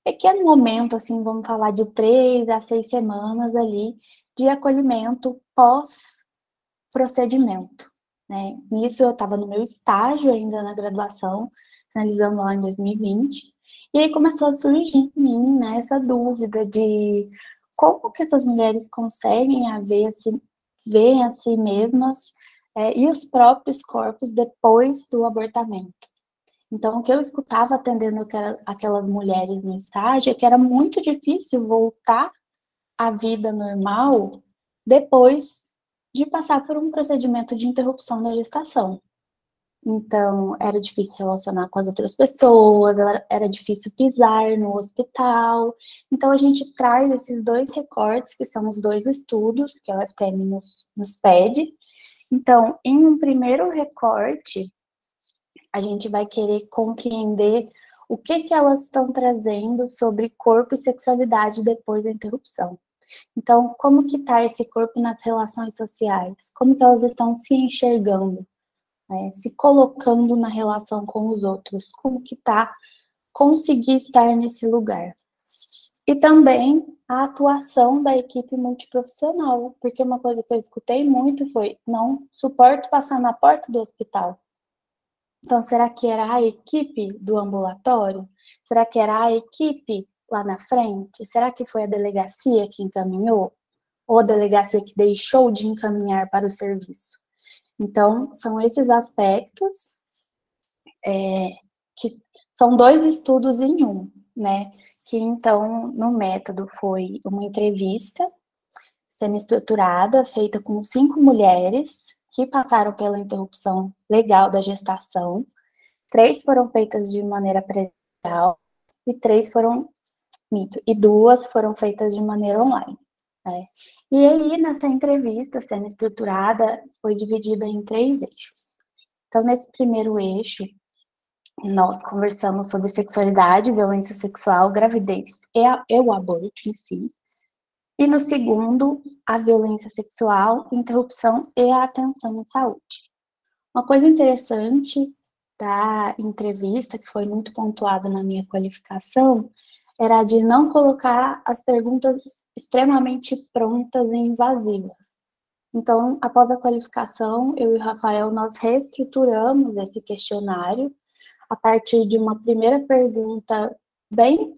pequeno momento, assim, vamos falar de 3 a 6 semanas ali, de acolhimento pós-procedimento. Né? Nisso eu estava no meu estágio ainda na graduação, finalizando lá em 2020, e aí começou a surgir em mim, né, essa dúvida de como que essas mulheres conseguem ver a si mesmas e os próprios corpos depois do abortamento. Então, o que eu escutava atendendo aquelas mulheres no estágio é que era muito difícil voltar à vida normal depois de passar por um procedimento de interrupção da gestação. Então, era difícil se relacionar com as outras pessoas, era difícil pisar no hospital. Então, a gente traz esses 2 recortes, que são os 2 estudos que a UFTM nos pede. Então, em um primeiro recorte, a gente vai querer compreender o que elas estão trazendo sobre corpo e sexualidade depois da interrupção. Então, como que está esse corpo nas relações sociais? Como que elas estão se enxergando, né? Se colocando na relação com os outros? Como que está conseguir estar nesse lugar? E também a atuação da equipe multiprofissional, porque uma coisa que eu escutei muito foi: não suporto passar na porta do hospital. Então, será que era a equipe do ambulatório? Será que era a equipe lá na frente? Será que foi a delegacia que encaminhou? Ou a delegacia que deixou de encaminhar para o serviço? Então, são esses aspectos que são 2 estudos em um, né? Que, então, no método foi uma entrevista semi-estruturada, feita com 5 mulheres que passaram pela interrupção legal da gestação. 3 foram feitas de maneira presencial e 2 foram feitas de maneira online. Né? E aí, nessa entrevista semi-estruturada, foi dividida em 3 eixos. Então, nesse primeiro eixo, nós conversamos sobre sexualidade, violência sexual, gravidez e o aborto em si. E no segundo, a violência sexual, interrupção e a atenção em saúde. Uma coisa interessante da entrevista, que foi muito pontuada na minha qualificação, era de não colocar as perguntas extremamente prontas e invasivas. Então, após a qualificação, eu e o Rafael, nós reestruturamos esse questionário a partir de uma primeira pergunta bem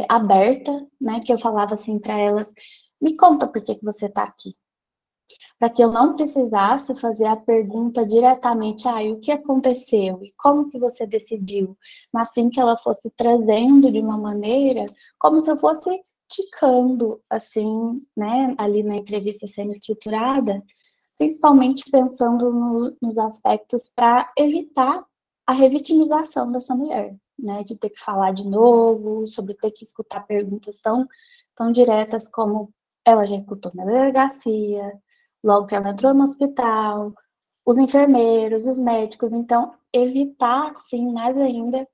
aberta, né, que eu falava assim para elas: me conta por que você está aqui. Para que eu não precisasse fazer a pergunta diretamente: o que aconteceu e como que você decidiu, mas sim que ela fosse trazendo de uma maneira como se eu fosse ticando, assim, né, ali na entrevista semi-estruturada, principalmente pensando nos aspectos para evitar a revitimização dessa mulher, né, de ter que falar de novo, sobre ter que escutar perguntas tão diretas como: ela já escutou na delegacia, logo que ela entrou no hospital, os enfermeiros, os médicos. Então, evitar, sim, mais ainda,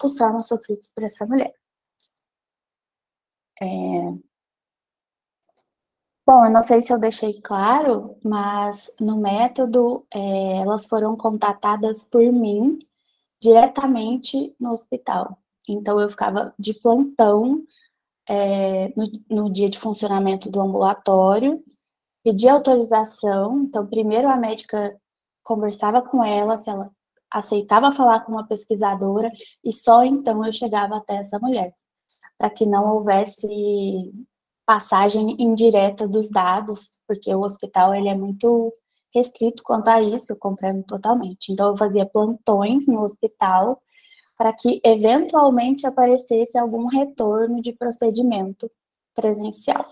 os traumas sofridos por essa mulher. Bom, eu não sei se eu deixei claro, mas no método elas foram contatadas por mim diretamente no hospital. Então, eu ficava de plantão no dia de funcionamento do ambulatório, pedi autorização. Então, primeiro a médica conversava com ela, se ela aceitava falar com uma pesquisadora, e só então eu chegava até essa mulher, para que não houvesse passagem indireta dos dados, porque o hospital ele é muito restrito quanto a isso, eu compreendo totalmente. Então, eu fazia plantões no hospital para que, eventualmente, aparecesse algum retorno de procedimento presencial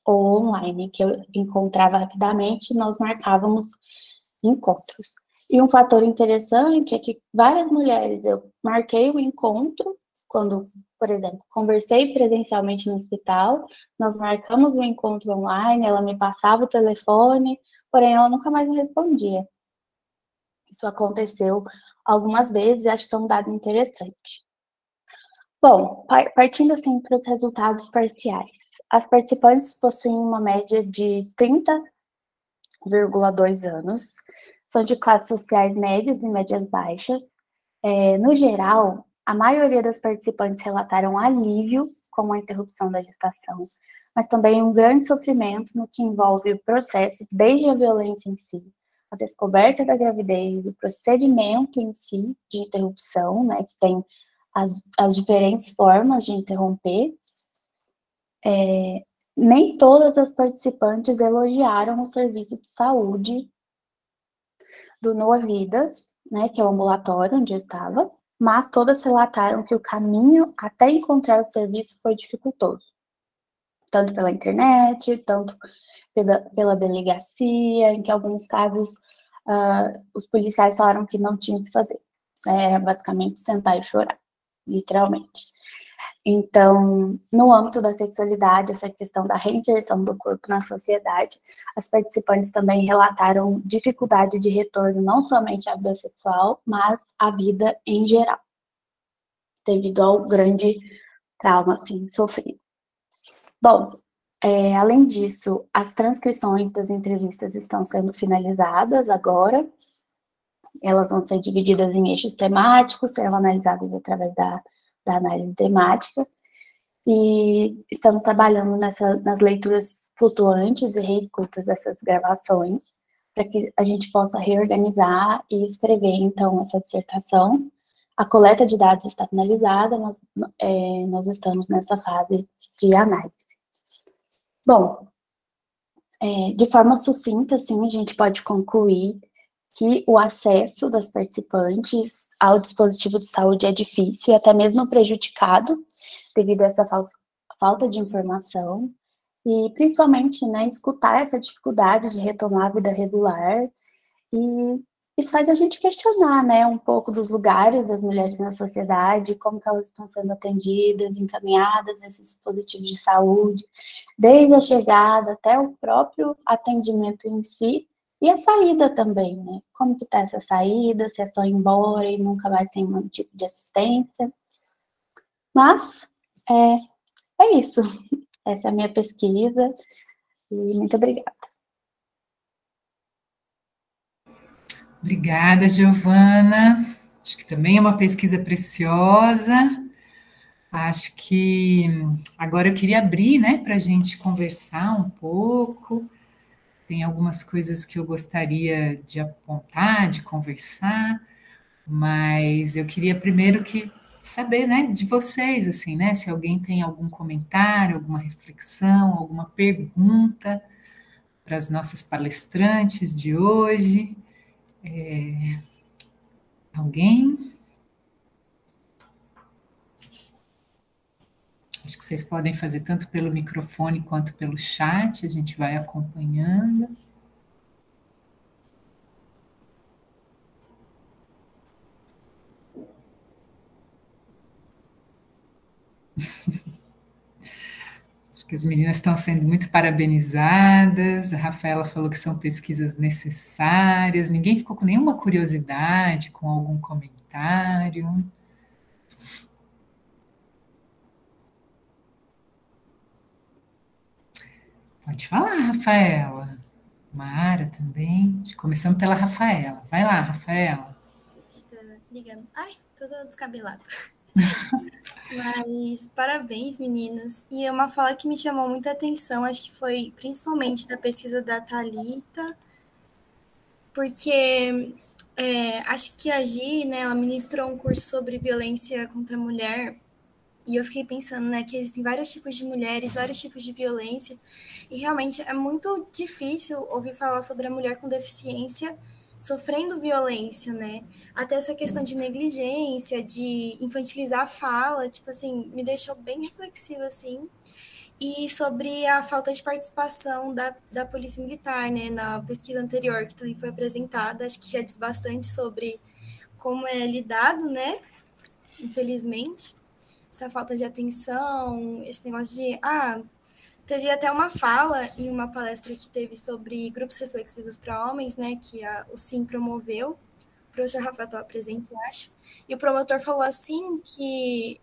ou online, que eu encontrava rapidamente, nós marcávamos encontros. E um fator interessante é que várias mulheres, eu marquei o encontro, quando, por exemplo, conversei presencialmente no hospital, nós marcamos o encontro online, ela me passava o telefone, porém ela nunca mais me respondia. Isso aconteceu algumas vezes e acho que é um dado interessante. Bom, partindo assim para os resultados parciais. As participantes possuem uma média de 30,2 anos, são de classes sociais médias e médias baixas. No geral, a maioria das participantes relataram alívio com a interrupção da gestação, mas também um grande sofrimento no que envolve o processo, desde a violência em si, a descoberta da gravidez, o procedimento em si de interrupção, né, que tem as diferentes formas de interromper. Nem todas as participantes elogiaram o serviço de saúde do Noa Vidas, né, que é o ambulatório onde eu estava, mas todas relataram que o caminho até encontrar o serviço foi dificultoso, tanto pela internet, tanto pela delegacia, em que alguns casos os policiais falaram que não tinham o que fazer, era basicamente sentar e chorar, literalmente. Então, no âmbito da sexualidade, essa questão da reinserção do corpo na sociedade, as participantes também relataram dificuldade de retorno não somente à vida sexual, mas à vida em geral, devido ao grande trauma, assim, sofrido. Bom, além disso, as transcrições das entrevistas estão sendo finalizadas agora. Elas vão ser divididas em eixos temáticos, serão analisadas através da análise temática, e estamos trabalhando nas leituras flutuantes e reescutas dessas gravações, para que a gente possa reorganizar e escrever, então, essa dissertação. A coleta de dados está finalizada, mas nós estamos nessa fase de análise. Bom, de forma sucinta, assim, a gente pode concluir que o acesso das participantes ao dispositivo de saúde é difícil e até mesmo prejudicado devido a essa falta de informação e, principalmente, né, escutar essa dificuldade de retomar a vida regular. E isso faz a gente questionar, né, um pouco dos lugares das mulheres na sociedade, como que elas estão sendo atendidas, encaminhadas nesses dispositivos de saúde, desde a chegada até o próprio atendimento em si, e a saída também, né? Como que tá essa saída, se é só ir embora e nunca mais tem nenhum tipo de assistência. Mas, é isso. Essa é a minha pesquisa, e muito obrigada. Obrigada, Giovana. Acho que também é uma pesquisa preciosa. Acho que agora eu queria abrir, né, para a gente conversar um pouco. Tem algumas coisas que eu gostaria de apontar, de conversar, mas eu queria primeiro saber, né, de vocês, assim, né, se alguém tem algum comentário, alguma reflexão, alguma pergunta para as nossas palestrantes de hoje. Alguém? Acho que vocês podem fazer tanto pelo microfone quanto pelo chat, a gente vai acompanhando. Acho que as meninas estão sendo muito parabenizadas. A Rafaela falou que são pesquisas necessárias. Ninguém ficou com nenhuma curiosidade, com algum comentário. Pode falar, Rafaela. Mara também. Começando pela Rafaela. Vai lá, Rafaela. Está ligando. Ai, tô toda descabelada. Mas parabéns, meninas. E é uma fala que me chamou muita atenção, acho que foi principalmente da pesquisa da Thalita, porque acho que a Gi, né, ela ministrou um curso sobre violência contra a mulher, e eu fiquei pensando, né, que existem vários tipos de mulheres, vários tipos de violência, e realmente é muito difícil ouvir falar sobre a mulher com deficiência sofrendo violência, né? Até essa questão de negligência, de infantilizar a fala, tipo assim, me deixou bem reflexiva, assim. E sobre a falta de participação da Polícia Militar, né, na pesquisa anterior, que também foi apresentada, acho que já diz bastante sobre como é lidado, né, infelizmente, essa falta de atenção, esse negócio de, teve até uma fala em uma palestra que teve sobre grupos reflexivos para homens, né, que o SIM promoveu, o professor Rafael estava presente, eu acho, e o promotor falou assim que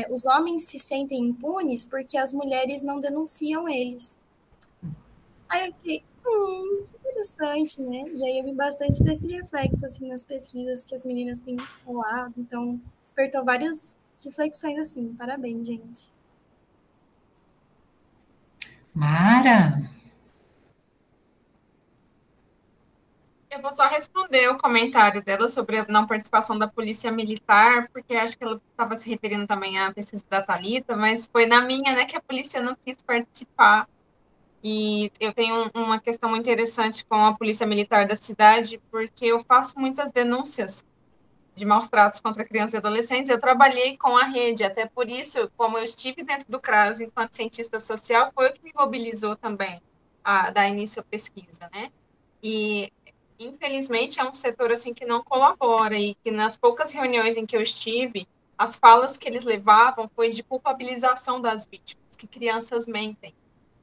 os homens se sentem impunes porque as mulheres não denunciam eles. Aí eu fiquei, que interessante, né? E aí eu vi bastante desse reflexo, assim, nas pesquisas que as meninas têm falado, então despertou várias reflexões, assim. Parabéns, gente. Mara? Eu vou só responder o comentário dela sobre a não participação da Polícia Militar, porque acho que ela estava se referindo também à pesquisa da Thalita, mas foi na minha, né, que a polícia não quis participar. E eu tenho uma questão muito interessante com a Polícia Militar da cidade, porque eu faço muitas denúncias de maus tratos contra crianças e adolescentes. Eu trabalhei com a rede, até por isso, como eu estive dentro do CRAS enquanto cientista social, foi o que me mobilizou também a dar início à pesquisa, né? E infelizmente é um setor assim que não colabora e que nas poucas reuniões em que eu estive, as falas que eles levavam foi de culpabilização das vítimas, que crianças mentem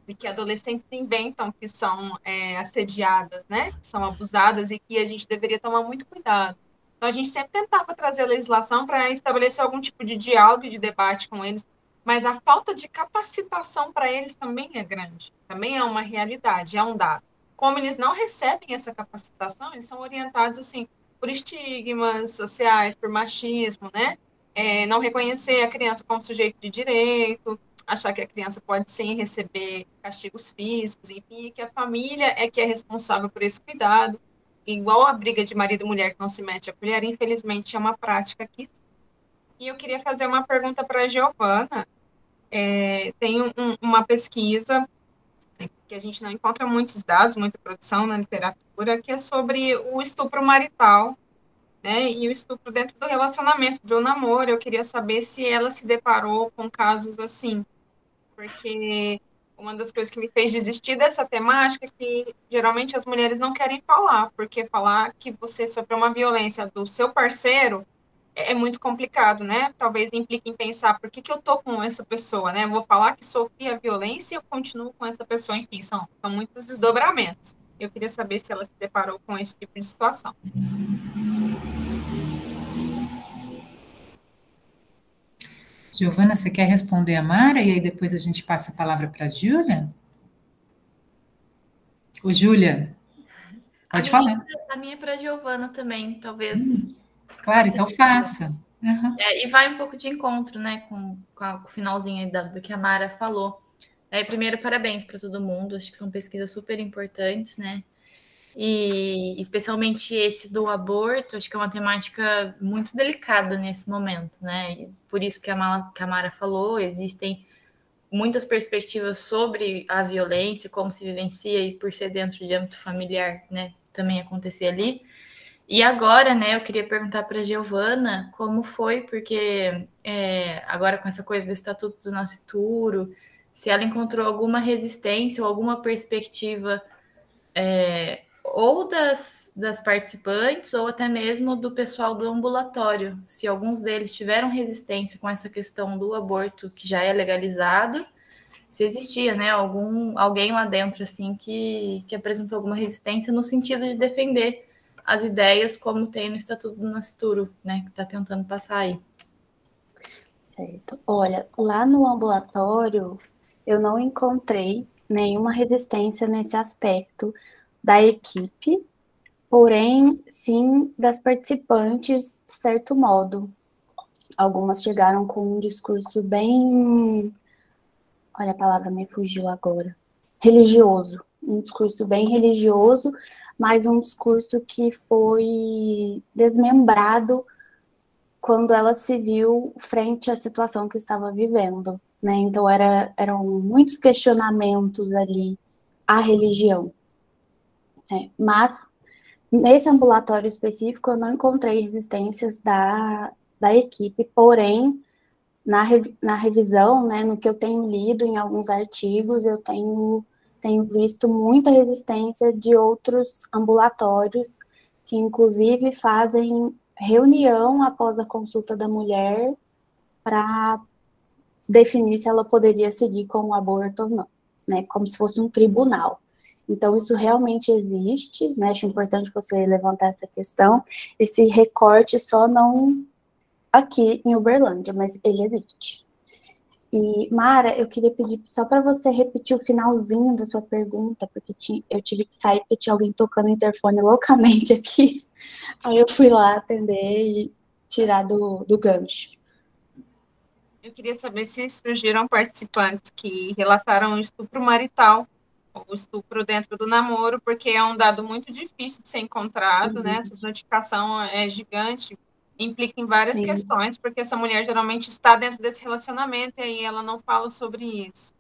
e que adolescentes inventam que são assediadas, né? Que são abusadas e que a gente deveria tomar muito cuidado. Então, a gente sempre tentava trazer a legislação para estabelecer algum tipo de diálogo e de debate com eles, mas a falta de capacitação para eles também é grande, também é uma realidade, é um dado. Como eles não recebem essa capacitação, eles são orientados, assim, por estigmas sociais, por machismo, né? Não reconhecer a criança como sujeito de direito, achar que a criança pode sim receber castigos físicos, enfim, que a família é que é responsável por esse cuidado. Igual a briga de marido e mulher que não se mete a colher, infelizmente é uma prática aqui. E eu queria fazer uma pergunta para a Giovana. Tem uma pesquisa que a gente não encontra muitos dados, muita produção na literatura, que é sobre o estupro marital, né, e o estupro dentro do relacionamento, do namoro. Eu queria saber se ela se deparou com casos assim, porque uma das coisas que me fez desistir dessa temática é que geralmente as mulheres não querem falar, porque falar que você sofreu uma violência do seu parceiro é muito complicado, né? Talvez implique em pensar por que eu tô com essa pessoa, né? Eu vou falar que sofri a violência e eu continuo com essa pessoa, enfim, são muitos desdobramentos. Eu queria saber se ela se deparou com esse tipo de situação. Giovana, você quer responder a Mara e aí depois a gente passa a palavra para a Júlia? Ô, Júlia, pode falar. A minha é para a Giovana também, talvez. Claro, então faça. Uhum. E vai um pouco de encontro, né, com o finalzinho aí do que a Mara falou. Primeiro, parabéns para todo mundo, acho que são pesquisas super importantes, né? E especialmente esse do aborto, acho que é uma temática muito delicada nesse momento, né? E por isso que a Mara falou, existem muitas perspectivas sobre a violência, como se vivencia e por ser dentro de âmbito familiar, né? Também acontecia ali. E agora, né, eu queria perguntar para a Giovana como foi, porque agora com essa coisa do Estatuto do Nascituro, se ela encontrou alguma resistência ou alguma perspectiva ou das participantes ou até mesmo do pessoal do ambulatório, se alguns deles tiveram resistência com essa questão do aborto que já é legalizado, se existia, né, alguém lá dentro assim que apresentou alguma resistência no sentido de defender as ideias como tem no Estatuto do Nascituro, né, que está tentando passar aí. Certo. Olha, lá no ambulatório eu não encontrei nenhuma resistência nesse aspecto da equipe, porém, sim, das participantes, de certo modo. Algumas chegaram com um discurso bem... Olha, a palavra me fugiu agora. Religioso. Um discurso bem religioso, mas um discurso que foi desmembrado quando ela se viu frente à situação que estava vivendo, né? Então, eram muitos questionamentos ali à religião. Né? Mas, nesse ambulatório específico, eu não encontrei resistências da equipe, porém, na revisão, né, no que eu tenho lido em alguns artigos, eu tenho visto muita resistência de outros ambulatórios, que inclusive fazem reunião após a consulta da mulher para definir se ela poderia seguir com o aborto ou não, né, como se fosse um tribunal. Então, isso realmente existe, né, acho importante você levantar essa questão, esse recorte só não aqui em Uberlândia, mas ele existe. E, Mara, eu queria pedir só para você repetir o finalzinho da sua pergunta, porque eu tive que sair porque tinha alguém tocando o interfone loucamente aqui. Aí eu fui lá atender e tirar do gancho. Eu queria saber se surgiram participantes que relataram estupro marital, ou estupro dentro do namoro, porque é um dado muito difícil de ser encontrado, né? Essa notificação é gigante, implica em várias questões, porque essa mulher geralmente está dentro desse relacionamento e aí ela não fala sobre isso.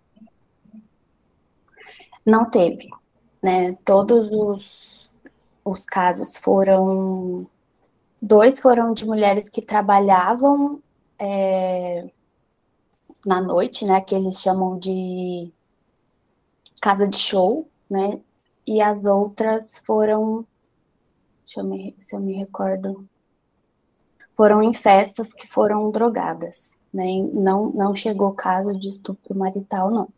Não teve, né? Todos os casos foram... 2 foram de mulheres que trabalhavam na noite, né? Que eles chamam de casa de show, né? E as outras foram... Deixa eu ver se eu me recordo... Foram em festas que foram drogadas, né? Não chegou caso de estupro marital, não.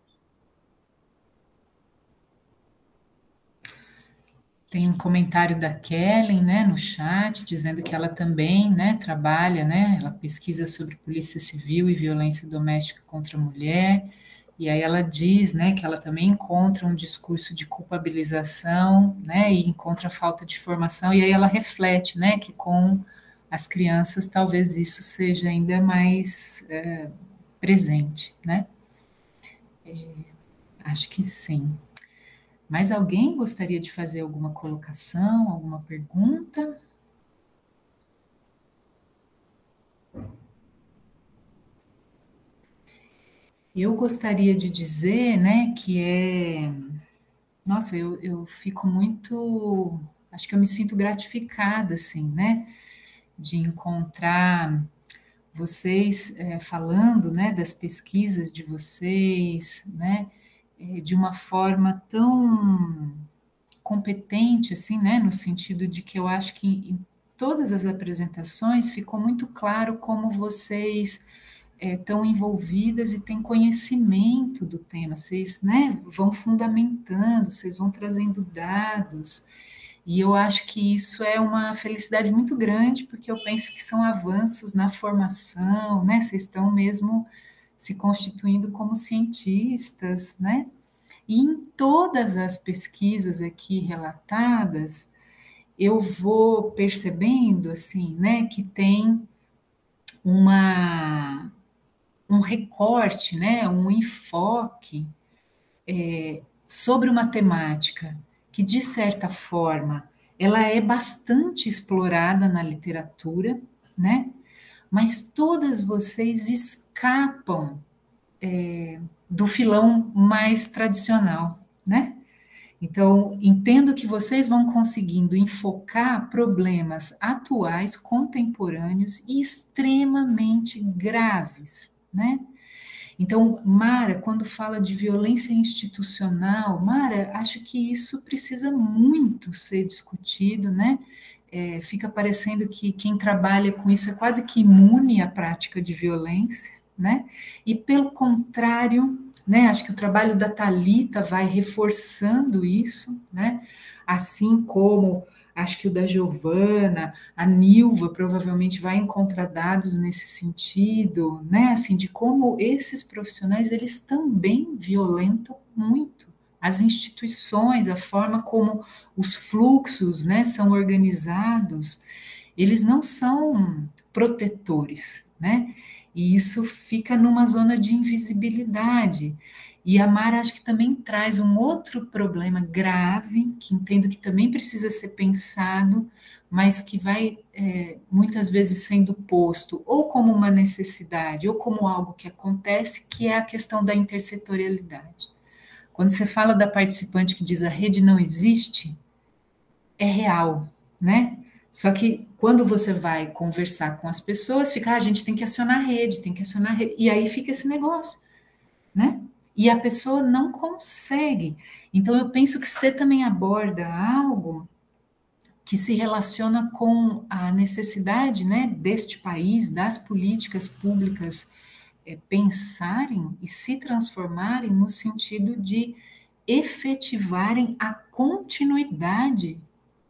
Tem um comentário da Kellen, né, no chat, dizendo que ela também, né, trabalha, né, ela pesquisa sobre polícia civil e violência doméstica contra a mulher, e aí ela diz, né, que ela também encontra um discurso de culpabilização, né, e encontra falta de formação, e aí ela reflete, né, que com as crianças talvez isso seja ainda mais presente, né? Acho que sim. Mais alguém gostaria de fazer alguma colocação, alguma pergunta? Eu gostaria de dizer, né, que nossa, eu fico muito, acho que eu me sinto gratificada, assim, né, de encontrar vocês falando, né, das pesquisas de vocês, né, de uma forma tão competente, assim, né, no sentido de que eu acho que em todas as apresentações ficou muito claro como vocês estão envolvidas e têm conhecimento do tema, vocês, né, vão fundamentando, vocês vão trazendo dados, e eu acho que isso é uma felicidade muito grande, porque eu penso que são avanços na formação, né, vocês estão mesmo se constituindo como cientistas, né, e em todas as pesquisas aqui relatadas, eu vou percebendo, assim, né, que tem um recorte, né, um enfoque sobre uma temática que, de certa forma, ela é bastante explorada na literatura, né, mas todas vocês escapam do filão mais tradicional, né? Então, entendo que vocês vão conseguindo enfocar problemas atuais, contemporâneos e extremamente graves, né? Então, Mara, quando fala de violência institucional, Mara, acho que isso precisa muito ser discutido, né? Fica parecendo que quem trabalha com isso é quase que imune à prática de violência, né? E pelo contrário, né? Acho que o trabalho da Thalita vai reforçando isso, né? Assim como acho que o da Giovana, a Nilva provavelmente vai encontrar dados nesse sentido, né? Assim, de como esses profissionais eles também violentam muito as instituições, a forma como os fluxos, né, são organizados, eles não são protetores, né? E isso fica numa zona de invisibilidade. E a Mara acho que também traz um outro problema grave, que entendo que também precisa ser pensado, mas que vai muitas vezes sendo posto ou como uma necessidade ou como algo que acontece, que é a questão da intersetorialidade. Quando você fala da participante que diz a rede não existe, é real, né? Só que quando você vai conversar com as pessoas, fica, a gente tem que acionar a rede, tem que acionar a rede, e aí fica esse negócio, né? E a pessoa não consegue. Então, eu penso que você também aborda algo que se relaciona com a necessidade, né, deste país, das políticas públicas pensarem e se transformarem no sentido de efetivarem a continuidade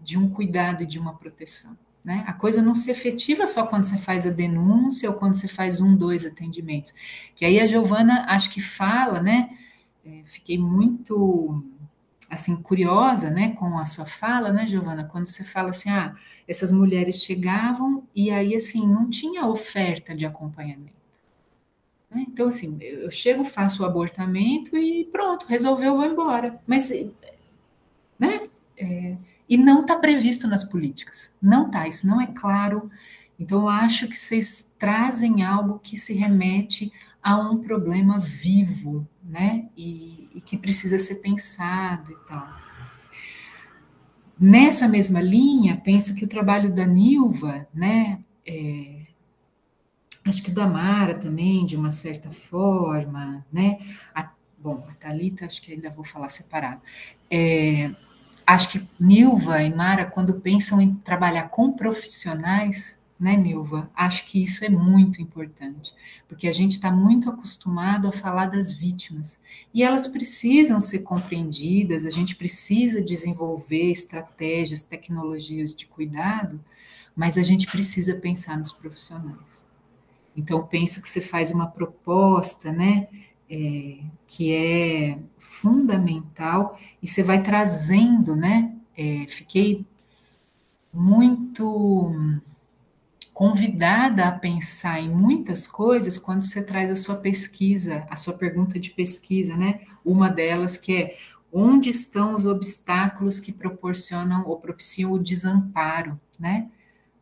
de um cuidado e de uma proteção. Né? A coisa não se efetiva só quando você faz a denúncia ou quando você faz 1, 2 atendimentos. Que aí a Giovana acho que fala, né? Fiquei muito assim curiosa, né, com a sua fala, né, Giovana, quando você fala assim, essas mulheres chegavam e aí assim não tinha oferta de acompanhamento. Né? Então assim, eu chego, faço o abortamento e pronto, resolveu, vou embora. Mas, né? E não está previsto nas políticas, não está, isso não é claro. Então eu acho que vocês trazem algo que se remete a um problema vivo, né? E que precisa ser pensado e tal. Nessa mesma linha, penso que o trabalho da Nilva, né? Acho que da Mara também, de uma certa forma, né? Bom, a Thalita, acho que ainda vou falar separado. Acho que Nilva e Mara, quando pensam em trabalhar com profissionais, né, Nilva? Acho que isso é muito importante, porque a gente está muito acostumado a falar das vítimas, e elas precisam ser compreendidas, a gente precisa desenvolver estratégias, tecnologias de cuidado, mas a gente precisa pensar nos profissionais. Então, penso que você faz uma proposta, né, que é fundamental, e você vai trazendo, né, fiquei muito convidada a pensar em muitas coisas quando você traz a sua pesquisa, a sua pergunta de pesquisa, né? Uma delas que é onde estão os obstáculos que proporcionam ou propiciam o desamparo, né,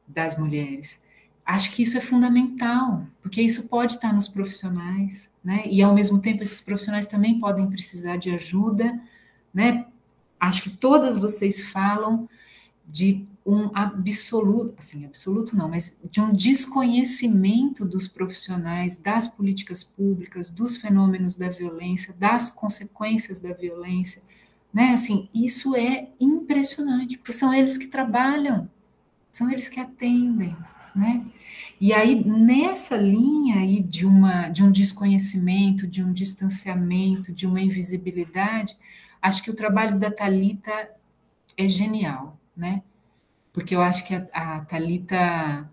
das mulheres. Acho que isso é fundamental, porque isso pode estar nos profissionais, né? E ao mesmo tempo esses profissionais também podem precisar de ajuda, né? Acho que todas vocês falam de um absoluto, assim, absoluto não, mas de um desconhecimento dos profissionais, das políticas públicas, dos fenômenos da violência, das consequências da violência, né? Assim, isso é impressionante, porque são eles que trabalham, são eles que atendem, né? E aí, nessa linha aí de um desconhecimento, de um distanciamento, de uma invisibilidade, acho que o trabalho da Thalita é genial, né? Porque eu acho que a Thalita,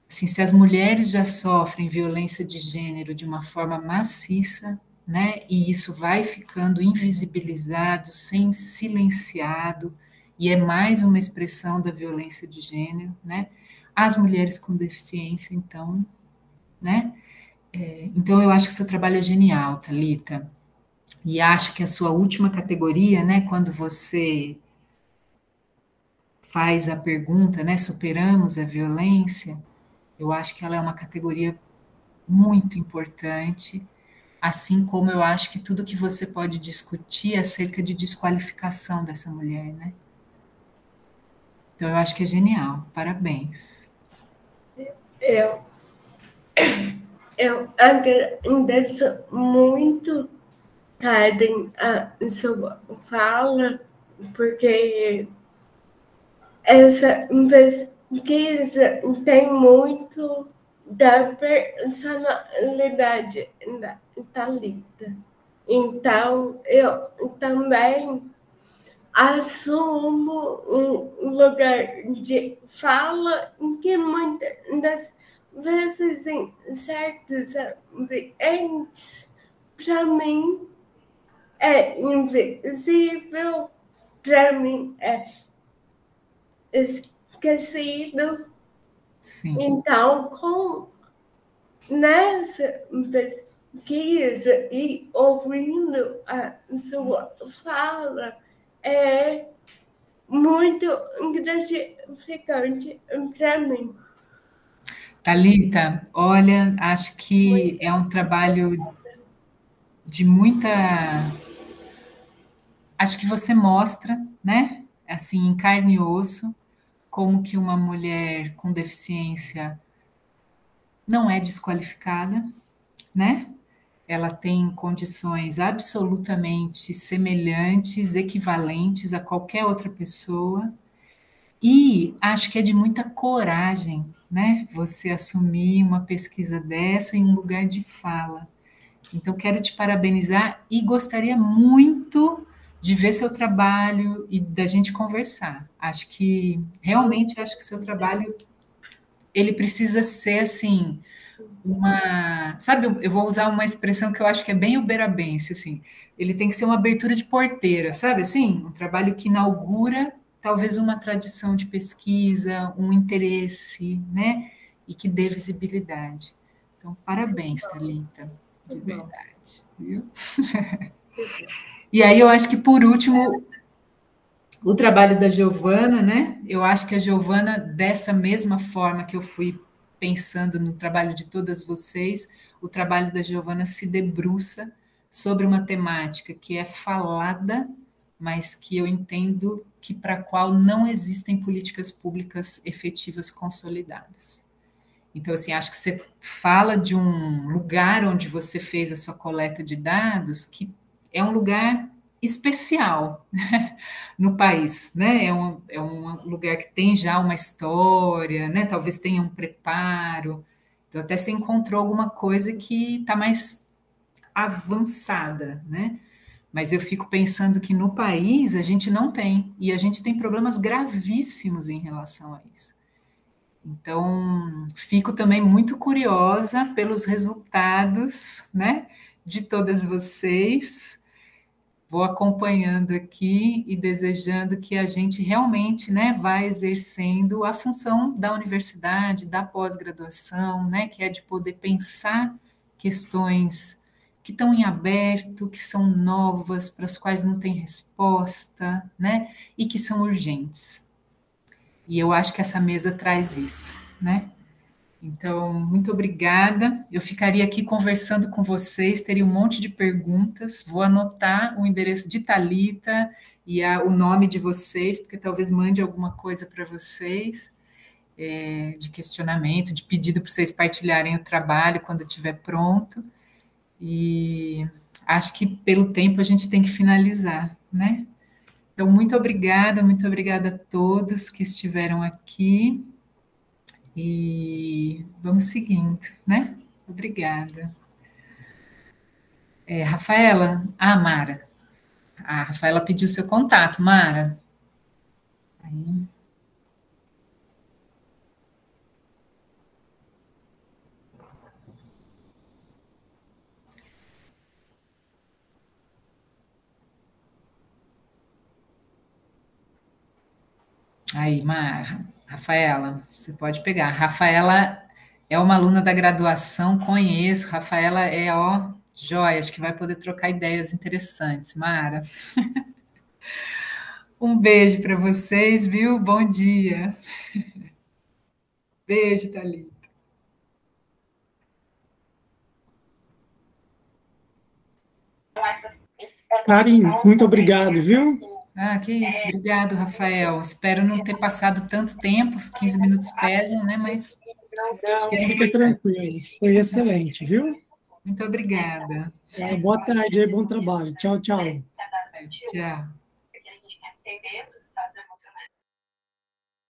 assim, se as mulheres já sofrem violência de gênero de uma forma maciça, né, e isso vai ficando invisibilizado, silenciado, e é mais uma expressão da violência de gênero, né, as mulheres com deficiência, então, né, então eu acho que o seu trabalho é genial, Thalita, e acho que a sua última categoria, né, quando você faz a pergunta, né, superamos a violência, eu acho que ela é uma categoria muito importante, assim como eu acho que tudo que você pode discutir acerca de desqualificação dessa mulher, né? Então eu acho que é genial, parabéns. Eu agradeço muito, Karen, a sua fala, porque essa pesquisa tem muito da personalidade da Thalita. Então, eu também assumo um lugar de fala em que muitas das vezes em certos ambientes, para mim, é invisível, para mim é esquecido. Sim. Então, nessa pesquisa e ouvindo a sua fala, é muito gratificante para mim. Thalita, olha, acho que é um trabalho de muita... Acho que você mostra, né, assim, em carne e osso, como que uma mulher com deficiência não é desqualificada, né? Ela tem condições absolutamente semelhantes, equivalentes a qualquer outra pessoa. E acho que é de muita coragem, né? Você assumir uma pesquisa dessa em um lugar de fala. Então, quero te parabenizar e gostaria muito de ver seu trabalho e da gente conversar. Acho que, realmente, acho que o seu trabalho, ele precisa ser, assim, sabe, eu vou usar uma expressão que eu acho que é bem uberabense, assim, ele tem que ser uma abertura de porteira, sabe, assim, um trabalho que inaugura talvez uma tradição de pesquisa, um interesse, né, e que dê visibilidade. Então, parabéns, Thalita, de verdade, viu? E aí eu acho que, por último, o trabalho da Giovana, né, eu acho que a Giovana, dessa mesma forma que eu fui pensando no trabalho de todas vocês, o trabalho da Giovana se debruça sobre uma temática que é falada, mas que eu entendo que para a qual não existem políticas públicas efetivas consolidadas. Então, assim, acho que você fala de um lugar onde você fez a sua coleta de dados que é um lugar especial, né, no país, né? É um lugar que tem já uma história, né? Talvez tenha um preparo. Então, até você encontrou alguma coisa que está mais avançada, né? Mas eu fico pensando que no país a gente não tem, e a gente tem problemas gravíssimos em relação a isso. Então, fico também muito curiosa pelos resultados, né, de todas vocês. Vou acompanhando aqui e desejando que a gente realmente, né, vá exercendo a função da universidade, da pós-graduação, né, que é de poder pensar questões que estão em aberto, que são novas, para as quais não tem resposta, né, e que são urgentes. E eu acho que essa mesa traz isso, né? Então, muito obrigada. Eu ficaria aqui conversando com vocês, teria um monte de perguntas. Vou anotar o endereço de Thalita e o nome de vocês, porque talvez mande alguma coisa para vocês, de questionamento, de pedido para vocês partilharem o trabalho quando estiver pronto. E acho que pelo tempo a gente tem que finalizar, né? Então, muito obrigada a todos que estiveram aqui. E vamos seguindo, né? Obrigada. Rafaela, Mara. A Rafaela pediu seu contato, Mara. Aí, Mara, Rafaela, você pode pegar. Rafaela é uma aluna da graduação, conheço. Rafaela é, ó, joia, acho que vai poder trocar ideias interessantes. Mara. Um beijo para vocês, viu? Bom dia. Beijo, Thalita. Karen, muito obrigado, viu? Que isso, obrigado, Rafael. Espero não ter passado tanto tempo, os 15 minutos pesam, né? Mas acho que fica tranquilo, foi excelente, viu? Muito obrigada. Boa tarde, bom trabalho. Tchau, tchau. Tchau.